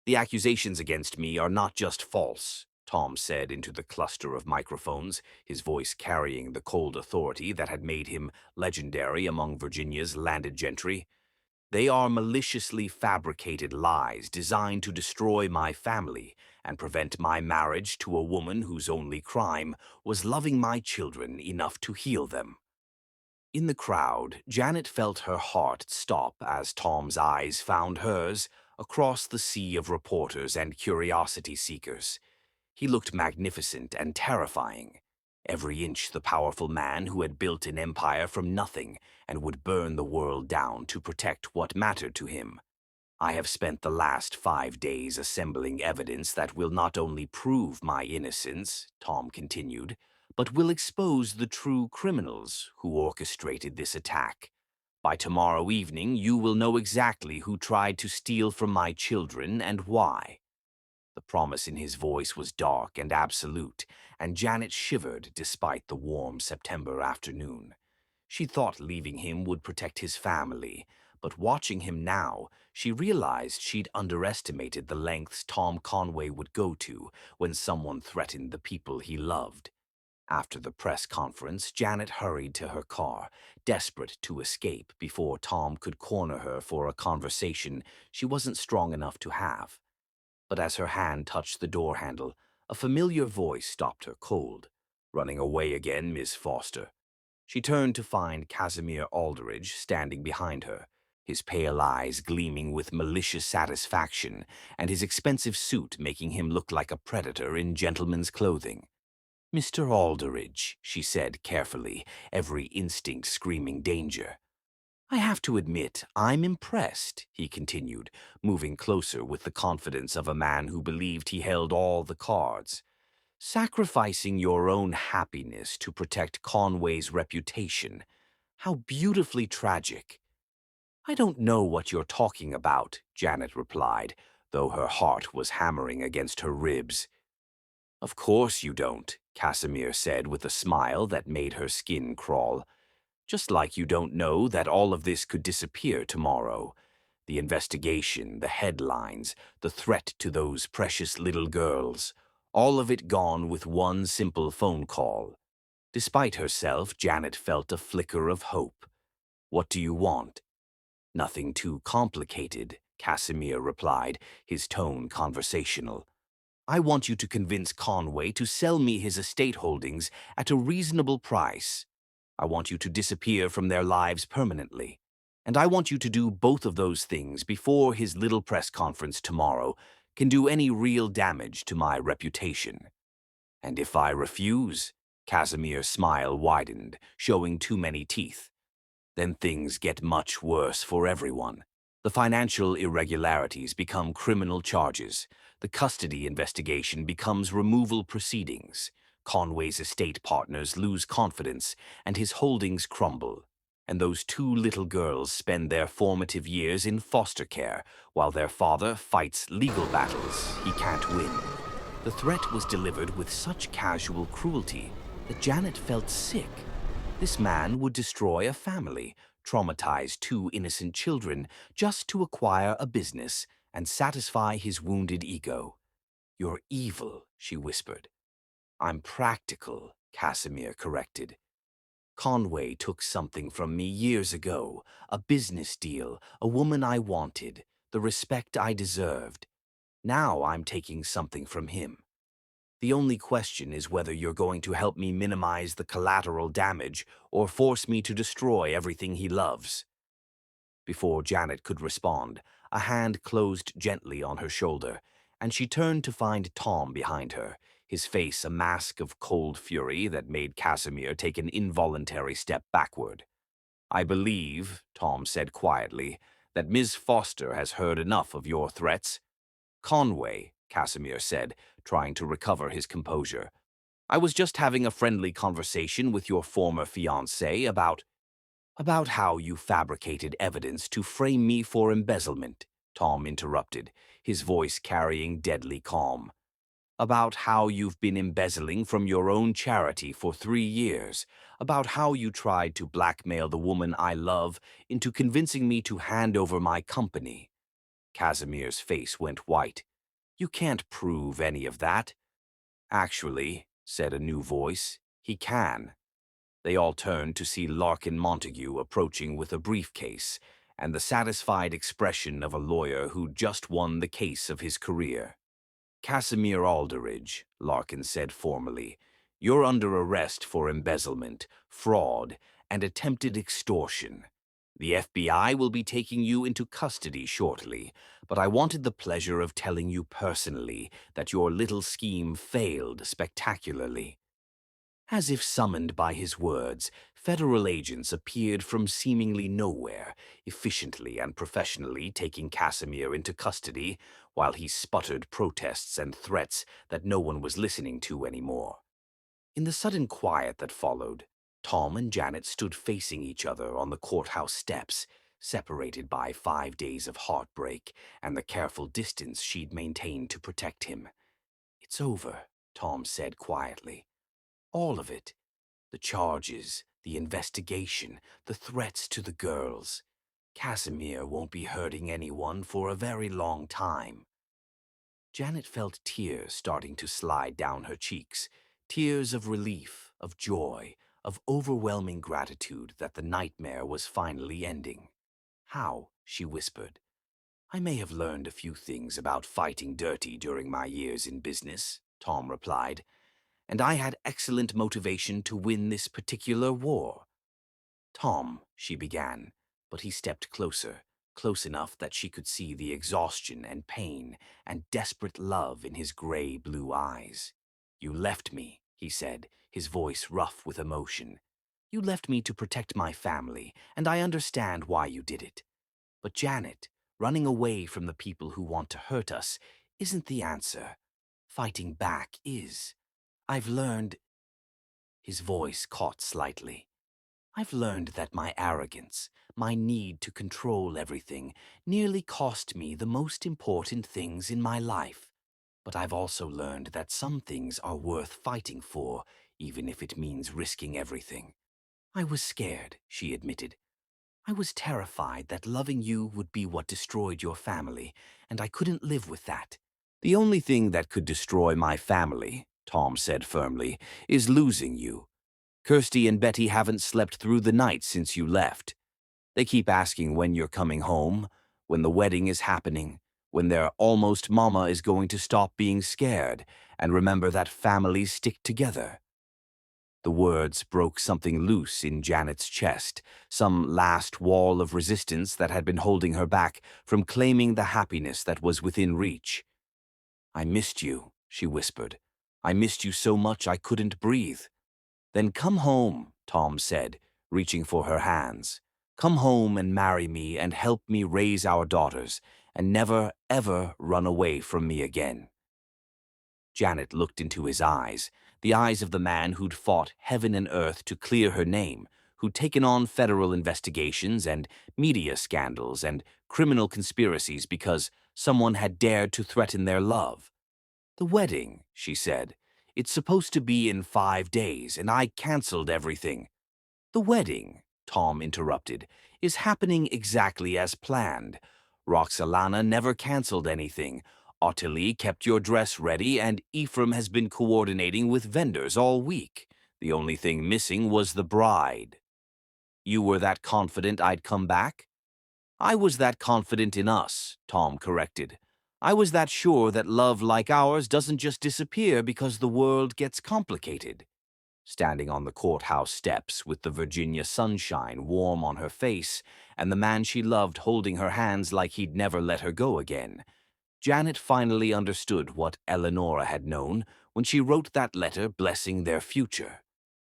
"The accusations against me are not just false," Tom said into the cluster of microphones, his voice carrying the cold authority that had made him legendary among Virginia's landed gentry. "They are maliciously fabricated lies designed to destroy my family and prevent my marriage to a woman whose only crime was loving my children enough to heal them." In the crowd, Janet felt her heart stop as Tom's eyes found hers across the sea of reporters and curiosity seekers. He looked magnificent and terrifying, every inch the powerful man who had built an empire from nothing and would burn the world down to protect what mattered to him. "I have spent the last 5 days assembling evidence that will not only prove my innocence," Tom continued, "but will expose the true criminals who orchestrated this attack. By tomorrow evening, you will know exactly who tried to steal from my children and why." The promise in his voice was dark and absolute, and Janet shivered despite the warm September afternoon. She thought leaving him would protect his family, but watching him now, she realized she'd underestimated the lengths Tom Conway would go to when someone threatened the people he loved. After the press conference, Janet hurried to her car, desperate to escape before Tom could corner her for a conversation she wasn't strong enough to have. But as her hand touched the door handle, a familiar voice stopped her cold. "Running away again, Miss Foster." She turned to find Casimir Aldridge standing behind her, his pale eyes gleaming with malicious satisfaction and his expensive suit making him look like a predator in gentleman's clothing. "Mr. Aldridge," she said carefully, every instinct screaming danger. "I have to admit, I'm impressed," he continued, moving closer with the confidence of a man who believed he held all the cards. "Sacrificing your own happiness to protect Conway's reputation. How beautifully tragic." "I don't know what you're talking about," Janet replied, though her heart was hammering against her ribs. "Of course you don't," Casimir said with a smile that made her skin crawl. "Just like you don't know that all of this could disappear tomorrow. The investigation, the headlines, the threat to those precious little girls, all of it gone with one simple phone call." Despite herself, Janet felt a flicker of hope. "What do you want?" "Nothing too complicated," Casimir replied, his tone conversational. "I want you to convince Conway to sell me his estate holdings at a reasonable price. I want you to disappear from their lives permanently. And I want you to do both of those things before his little press conference tomorrow can do any real damage to my reputation." "And if I refuse?" Casimir's smile widened, showing too many teeth. "Then things get much worse for everyone. The financial irregularities become criminal charges. The custody investigation becomes removal proceedings. Conway's estate partners lose confidence, and his holdings crumble. And those two little girls spend their formative years in foster care, while their father fights legal battles he can't win." The threat was delivered with such casual cruelty that Janet felt sick. This man would destroy a family, traumatize two innocent children, just to acquire a business and satisfy his wounded ego. "You're evil," she whispered. "I'm practical," Casimir corrected. "Conway took something from me years ago, a business deal, a woman I wanted, the respect I deserved. Now I'm taking something from him. The only question is whether you're going to help me minimize the collateral damage or force me to destroy everything he loves." Before Janet could respond, a hand closed gently on her shoulder, and she turned to find Tom behind her, his face a mask of cold fury that made Casimir take an involuntary step backward. "I believe," Tom said quietly, "that Ms. Foster has heard enough of your threats." "Conway," Casimir said, trying to recover his composure, "I was just having a friendly conversation with your former fiancé about—" About how you fabricated evidence to frame me for embezzlement, Tom interrupted, his voice carrying deadly calm. About how you've been embezzling from your own charity for 3 years. About how you tried to blackmail the woman I love into convincing me to hand over my company. Casimir's face went white. You can't prove any of that. Actually, said a new voice, he can. They all turned to see Larkin Montague approaching with a briefcase and the satisfied expression of a lawyer who'd just won the case of his career. Casimir Alderidge, Larkin said formally, you're under arrest for embezzlement, fraud, and attempted extortion. The FBI will be taking you into custody shortly, but I wanted the pleasure of telling you personally that your little scheme failed spectacularly. As if summoned by his words, federal agents appeared from seemingly nowhere, efficiently and professionally taking Casimir into custody while he sputtered protests and threats that no one was listening to anymore. In the sudden quiet that followed, Tom and Janet stood facing each other on the courthouse steps, separated by 5 days of heartbreak and the careful distance she'd maintained to protect him. It's over, Tom said quietly. All of it. The charges, the investigation, the threats to the girls. Casimir won't be hurting anyone for a very long time. Janet felt tears starting to slide down her cheeks, tears of relief, of joy, of overwhelming gratitude that the nightmare was finally ending. How? She whispered. I may have learned a few things about fighting dirty during my years in business, Tom replied, and I had excellent motivation to win this particular war. Tom, she began, but he stepped closer, close enough that she could see the exhaustion and pain and desperate love in his gray-blue eyes. You left me, he said, his voice rough with emotion. You left me to protect my family, and I understand why you did it. But Janet, running away from the people who want to hurt us isn't the answer. Fighting back is. I've learned. His voice caught slightly. I've learned that my arrogance, my need to control everything, nearly cost me the most important things in my life. But I've also learned that some things are worth fighting for, even if it means risking everything. I was scared, she admitted. I was terrified that loving you would be what destroyed your family, and I couldn't live with that. The only thing that could destroy my family, Tom said firmly, is losing you. Kirsty and Betty haven't slept through the night since you left. They keep asking when you're coming home, when the wedding is happening, when their almost mama is going to stop being scared and remember that families stick together. The words broke something loose in Janet's chest, some last wall of resistance that had been holding her back from claiming the happiness that was within reach. I missed you, she whispered. I missed you so much I couldn't breathe. Then come home, Tom said, reaching for her hands. Come home and marry me and help me raise our daughters, and never, ever run away from me again. Janet looked into his eyes, the eyes of the man who'd fought heaven and earth to clear her name, who'd taken on federal investigations and media scandals and criminal conspiracies because someone had dared to threaten their love. The wedding, she said. It's supposed to be in 5 days, and I canceled everything. The wedding, Tom interrupted, is happening exactly as planned. Roxalana never canceled anything. Ottilie kept your dress ready, and Ephraim has been coordinating with vendors all week. The only thing missing was the bride. You were that confident I'd come back? I was that confident in us, Tom corrected. I was that sure that love like ours doesn't just disappear because the world gets complicated. Standing on the courthouse steps with the Virginia sunshine warm on her face and the man she loved holding her hands like he'd never let her go again, Janet finally understood what Eleonora had known when she wrote that letter blessing their future.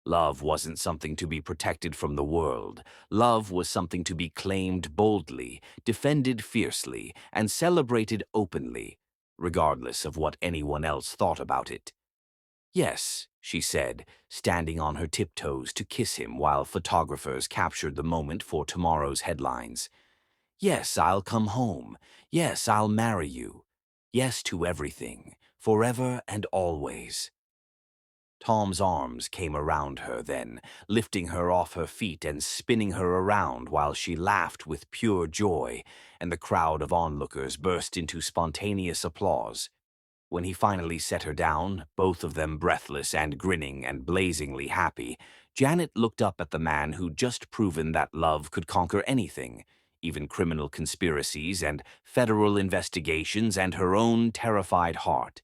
Love wasn't something to be protected from the world. Love was something to be claimed boldly, defended fiercely, and celebrated openly, regardless of what anyone else thought about it. Yes, she said, standing on her tiptoes to kiss him while photographers captured the moment for tomorrow's headlines. Yes, I'll come home. Yes, I'll marry you. Yes to everything, forever and always. Tom's arms came around her then, lifting her off her feet and spinning her around while she laughed with pure joy, and the crowd of onlookers burst into spontaneous applause. When he finally set her down, both of them breathless and grinning and blazingly happy, Janet looked up at the man who'd just proven that love could conquer anything, even criminal conspiracies and federal investigations and her own terrified heart.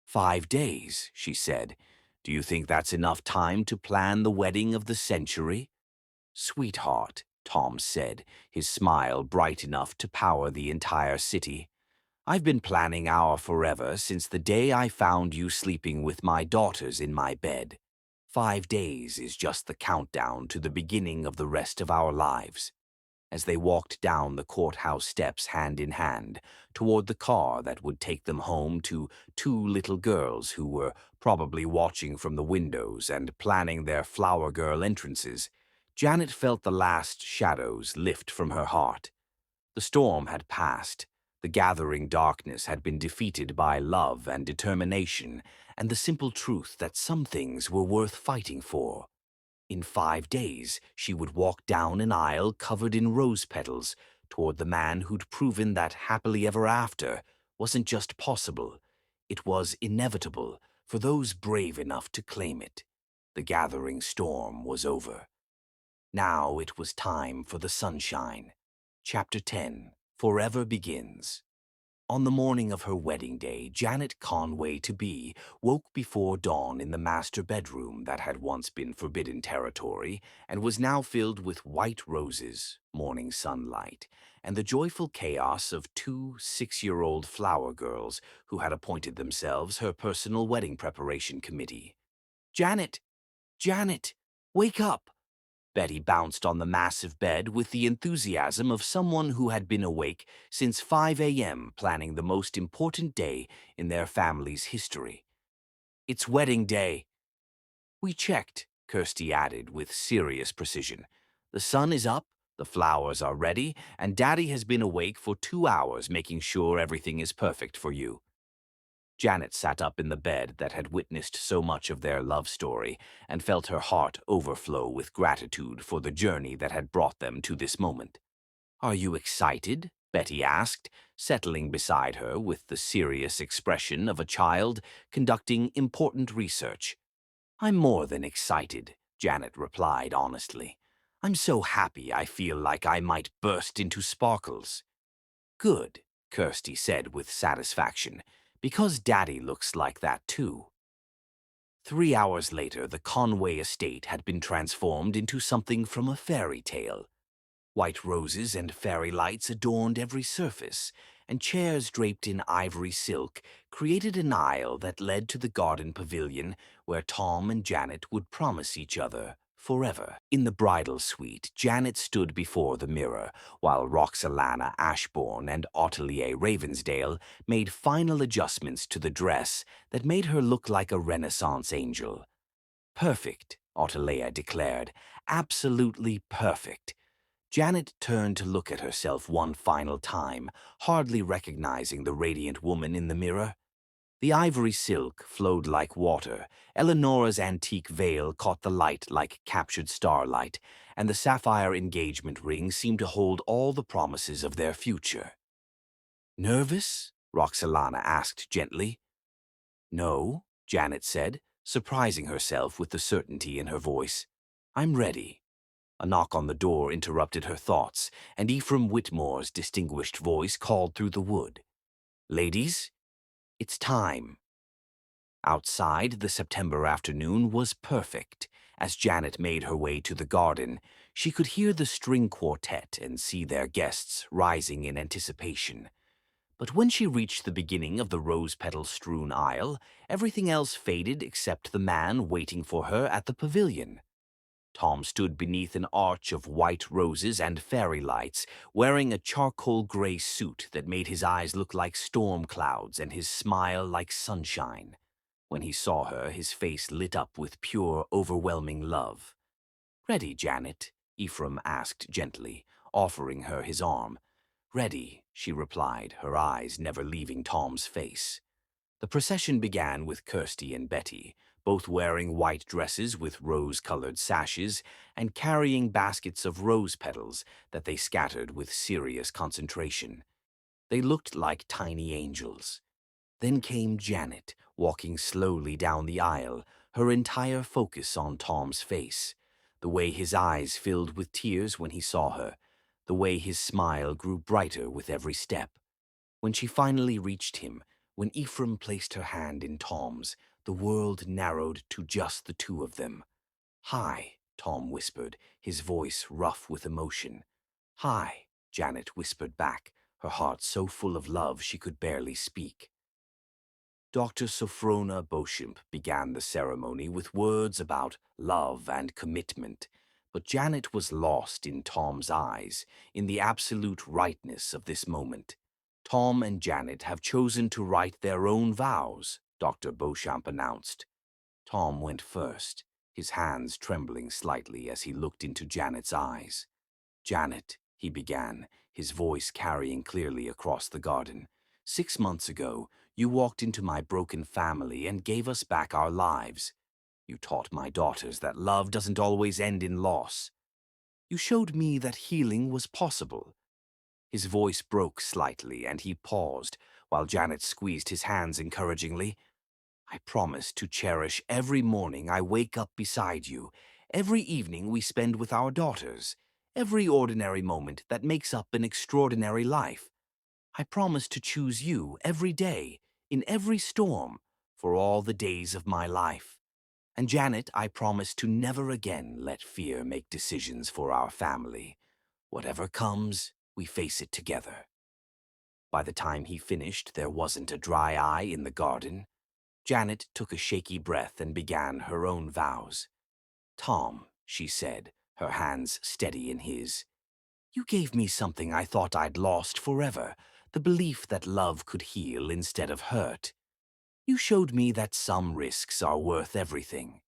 5 days, she said. Do you think that's enough time to plan the wedding of the century? Sweetheart, Tom said, his smile bright enough to power the entire city. I've been planning our forever since the day I found you sleeping with my daughters in my bed. 5 days is just the countdown to the beginning of the rest of our lives. As they walked down the courthouse steps hand in hand, toward the car that would take them home to two little girls who were probably watching from the windows and planning their flower girl entrances, Janet felt the last shadows lift from her heart. The storm had passed. The gathering darkness had been defeated by love and determination, and the simple truth that some things were worth fighting for. In 5 days, she would walk down an aisle covered in rose petals toward the man who'd proven that happily ever after wasn't just possible, it was inevitable for those brave enough to claim it. The gathering storm was over. Now it was time for the sunshine. Chapter 10, Forever Begins. On the morning of her wedding day, Janet Conway-to-be woke before dawn in the master bedroom that had once been forbidden territory and was now filled with white roses, morning sunlight, and the joyful chaos of two 6-year-old flower girls who had appointed themselves her personal wedding preparation committee. Janet! Janet! Wake up! Betty bounced on the massive bed with the enthusiasm of someone who had been awake since 5 a.m. planning the most important day in their family's history. It's wedding day. We checked, Kirsty added with serious precision. The sun is up, the flowers are ready, and Daddy has been awake for 2 hours making sure everything is perfect for you. Janet sat up in the bed that had witnessed so much of their love story and felt her heart overflow with gratitude for the journey that had brought them to this moment. Are you excited? Betty asked, settling beside her with the serious expression of a child conducting important research. I'm more than excited, Janet replied honestly. I'm so happy I feel like I might burst into sparkles. Good, Kirsty said with satisfaction, because Daddy looks like that too. 3 hours later, the Conway estate had been transformed into something from a fairy tale. White roses and fairy lights adorned every surface, and chairs draped in ivory silk created an aisle that led to the garden pavilion where Tom and Janet would promise each other forever. In the bridal suite, Janet stood before the mirror, while Roxalana Ashbourne and Ottilie Ravensdale made final adjustments to the dress that made her look like a Renaissance angel. Perfect, Ottilie declared. Absolutely perfect. Janet turned to look at herself one final time, hardly recognizing the radiant woman in the mirror. The ivory silk flowed like water, Eleanora's antique veil caught the light like captured starlight, and the sapphire engagement ring seemed to hold all the promises of their future. Nervous? Roxalana asked gently. No, Janet said, surprising herself with the certainty in her voice. I'm ready. A knock on the door interrupted her thoughts, and Ephraim Whitmore's distinguished voice called through the wood. Ladies, it's time. Outside, the September afternoon was perfect. As Janet made her way to the garden, she could hear the string quartet and see their guests rising in anticipation. But when she reached the beginning of the rose-petal-strewn aisle, everything else faded except the man waiting for her at the pavilion. Tom stood beneath an arch of white roses and fairy lights, wearing a charcoal-gray suit that made his eyes look like storm clouds and his smile like sunshine. When he saw her, his face lit up with pure, overwhelming love. "Ready, Janet?" Ephraim asked gently, offering her his arm. "Ready," she replied, her eyes never leaving Tom's face. The procession began with Kirsty and Betty, both wearing white dresses with rose-colored sashes and carrying baskets of rose petals that they scattered with serious concentration. They looked like tiny angels. Then came Janet, walking slowly down the aisle, her entire focus on Tom's face. The way his eyes filled with tears when he saw her, the way his smile grew brighter with every step. When she finally reached him, when Ephraim placed her hand in Tom's, the world narrowed to just the two of them. "Hi," Tom whispered, his voice rough with emotion. "Hi," Janet whispered back, her heart so full of love she could barely speak. Dr. Sophrona Beauchamp began the ceremony with words about love and commitment, but Janet was lost in Tom's eyes, in the absolute rightness of this moment. "Tom and Janet have chosen to write their own vows," Dr. Beauchamp announced. Tom went first, his hands trembling slightly as he looked into Janet's eyes. "Janet," he began, his voice carrying clearly across the garden, "6 months ago, you walked into my broken family and gave us back our lives. You taught my daughters that love doesn't always end in loss. You showed me that healing was possible." His voice broke slightly and he paused, while Janet squeezed his hands encouragingly. "I promise to cherish every morning I wake up beside you, every evening we spend with our daughters, every ordinary moment that makes up an extraordinary life. I promise to choose you every day, in every storm, for all the days of my life. And Janet, I promise to never again let fear make decisions for our family. Whatever comes, we face it together." By the time he finished, there wasn't a dry eye in the garden. Janet took a shaky breath and began her own vows. "Tom," she said, her hands steady in his, "you gave me something I thought I'd lost forever, the belief that love could heal instead of hurt. You showed me that some risks are worth everything.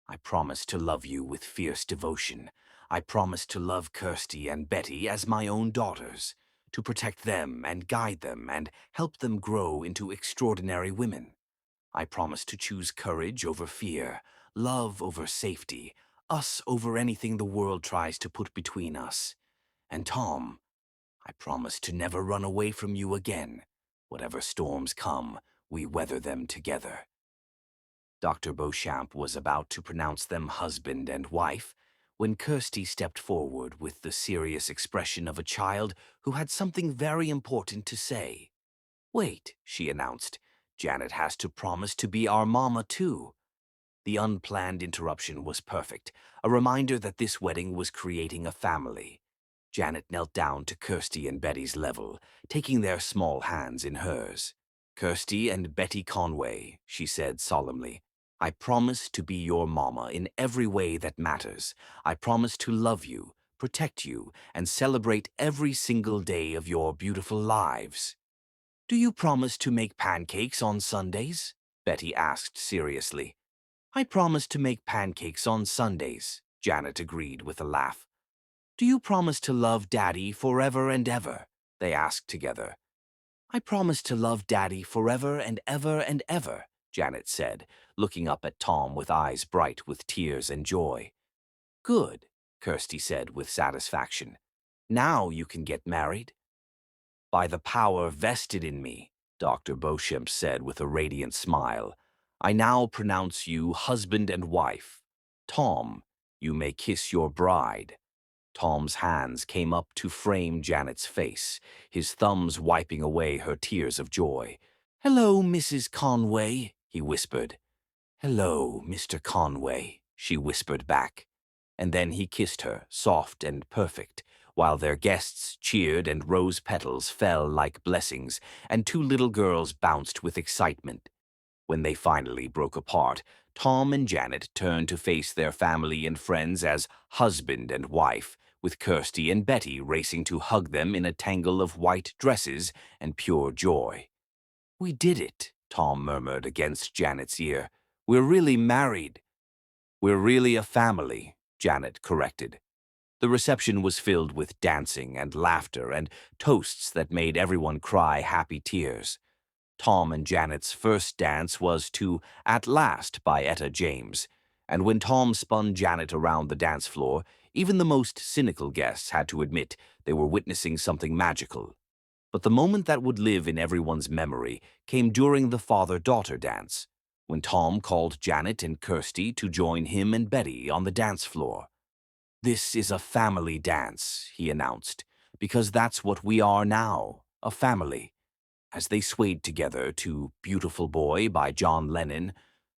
I promise to love you with fierce devotion. I promise to love Kirsty and Betty as my own daughters, to protect them and guide them and help them grow into extraordinary women. I promise to choose courage over fear, love over safety, us over anything the world tries to put between us. And Tom, I promise to never run away from you again. Whatever storms come, we weather them together." Dr. Beauchamp was about to pronounce them husband and wife when Kirsty stepped forward with the serious expression of a child who had something very important to say. "Wait," she announced. "Janet has to promise to be our mama, too." The unplanned interruption was perfect, a reminder that this wedding was creating a family. Janet knelt down to Kirsty and Betty's level, taking their small hands in hers. "Kirsty and Betty Conway," she said solemnly, "I promise to be your mama in every way that matters. I promise to love you, protect you, and celebrate every single day of your beautiful lives." "Do you promise to make pancakes on Sundays?" Betty asked seriously. "I promise to make pancakes on Sundays," Janet agreed with a laugh. "Do you promise to love Daddy forever and ever?" they asked together. "I promise to love Daddy forever and ever," Janet said, looking up at Tom with eyes bright with tears and joy. "Good," Kirsty said with satisfaction. "Now you can get married." "By the power vested in me," Dr. Beauchamp said with a radiant smile, "I now pronounce you husband and wife. Tom, you may kiss your bride." Tom's hands came up to frame Janet's face, his thumbs wiping away her tears of joy. "Hello, Mrs. Conway," he whispered. "Hello, Mr. Conway," she whispered back. And then he kissed her, soft and perfect, while their guests cheered and rose petals fell like blessings, and two little girls bounced with excitement. When they finally broke apart, Tom and Janet turned to face their family and friends as husband and wife, with Kirsty and Betty racing to hug them in a tangle of white dresses and pure joy. "We did it," Tom murmured against Janet's ear. "We're really married." "We're really a family," Janet corrected. The reception was filled with dancing and laughter and toasts that made everyone cry happy tears. Tom and Janet's first dance was to "At Last" by Etta James, and when Tom spun Janet around the dance floor, even the most cynical guests had to admit they were witnessing something magical. But the moment that would live in everyone's memory came during the father-daughter dance, when Tom called Janet and Kirsty to join him and Betty on the dance floor. "This is a family dance," he announced, "because that's what we are now, a family." As they swayed together to "Beautiful Boy" by John Lennon,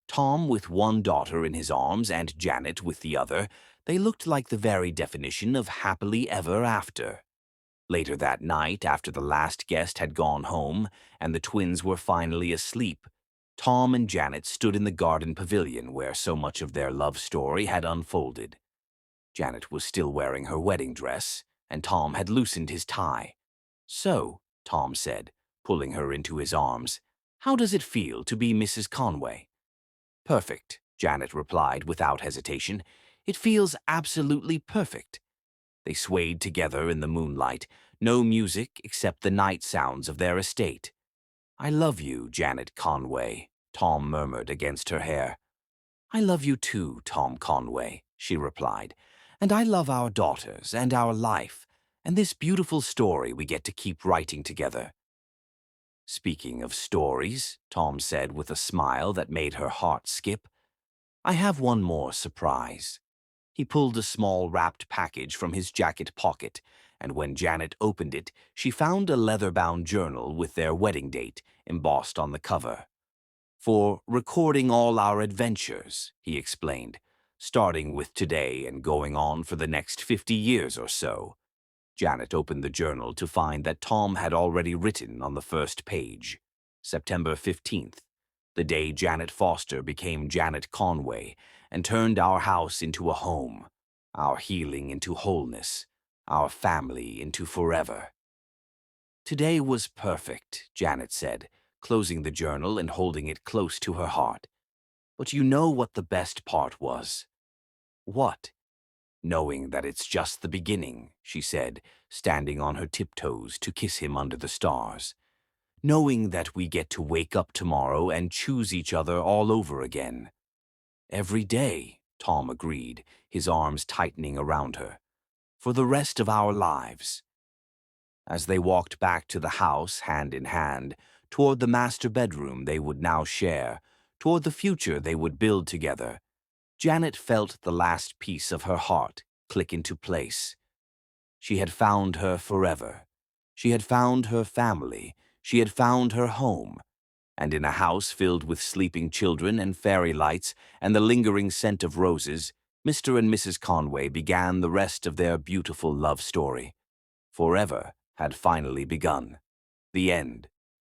Tom with one daughter in his arms and Janet with the other, they looked like the very definition of happily ever after. Later that night, after the last guest had gone home and the twins were finally asleep, Tom and Janet stood in the garden pavilion where so much of their love story had unfolded. Janet was still wearing her wedding dress, and Tom had loosened his tie. "So," Tom said, pulling her into his arms, "how does it feel to be Mrs. Conway?" "Perfect," Janet replied without hesitation. "It feels absolutely perfect." They swayed together in the moonlight, no music except the night sounds of their estate. "I love you, Janet Conway," Tom murmured against her hair. "I love you too, Tom Conway," she replied. "And I love our daughters and our life, and this beautiful story we get to keep writing together." "Speaking of stories," Tom said with a smile that made her heart skip, "I have one more surprise." He pulled a small wrapped package from his jacket pocket, and when Janet opened it, she found a leather-bound journal with their wedding date embossed on the cover. "For recording all our adventures," he explained, "starting with today and going on for the next 50 years or so." Janet opened the journal to find that Tom had already written on the first page, "September 15th, the day Janet Foster became Janet Conway and turned our house into a home, our healing into wholeness, our family into forever." "Today was perfect," Janet said, closing the journal and holding it close to her heart. "But you know what the best part was?" "What?" "Knowing that it's just the beginning," she said, standing on her tiptoes to kiss him under the stars. "Knowing that we get to wake up tomorrow and choose each other all over again." "Every day," Tom agreed, his arms tightening around her. "For the rest of our lives." As they walked back to the house, hand in hand, toward the master bedroom they would now share, toward the future they would build together, Janet felt the last piece of her heart click into place. She had found her forever. She had found her family. She had found her home. And in a house filled with sleeping children and fairy lights and the lingering scent of roses, Mr. and Mrs. Conway began the rest of their beautiful love story. Forever had finally begun. The end.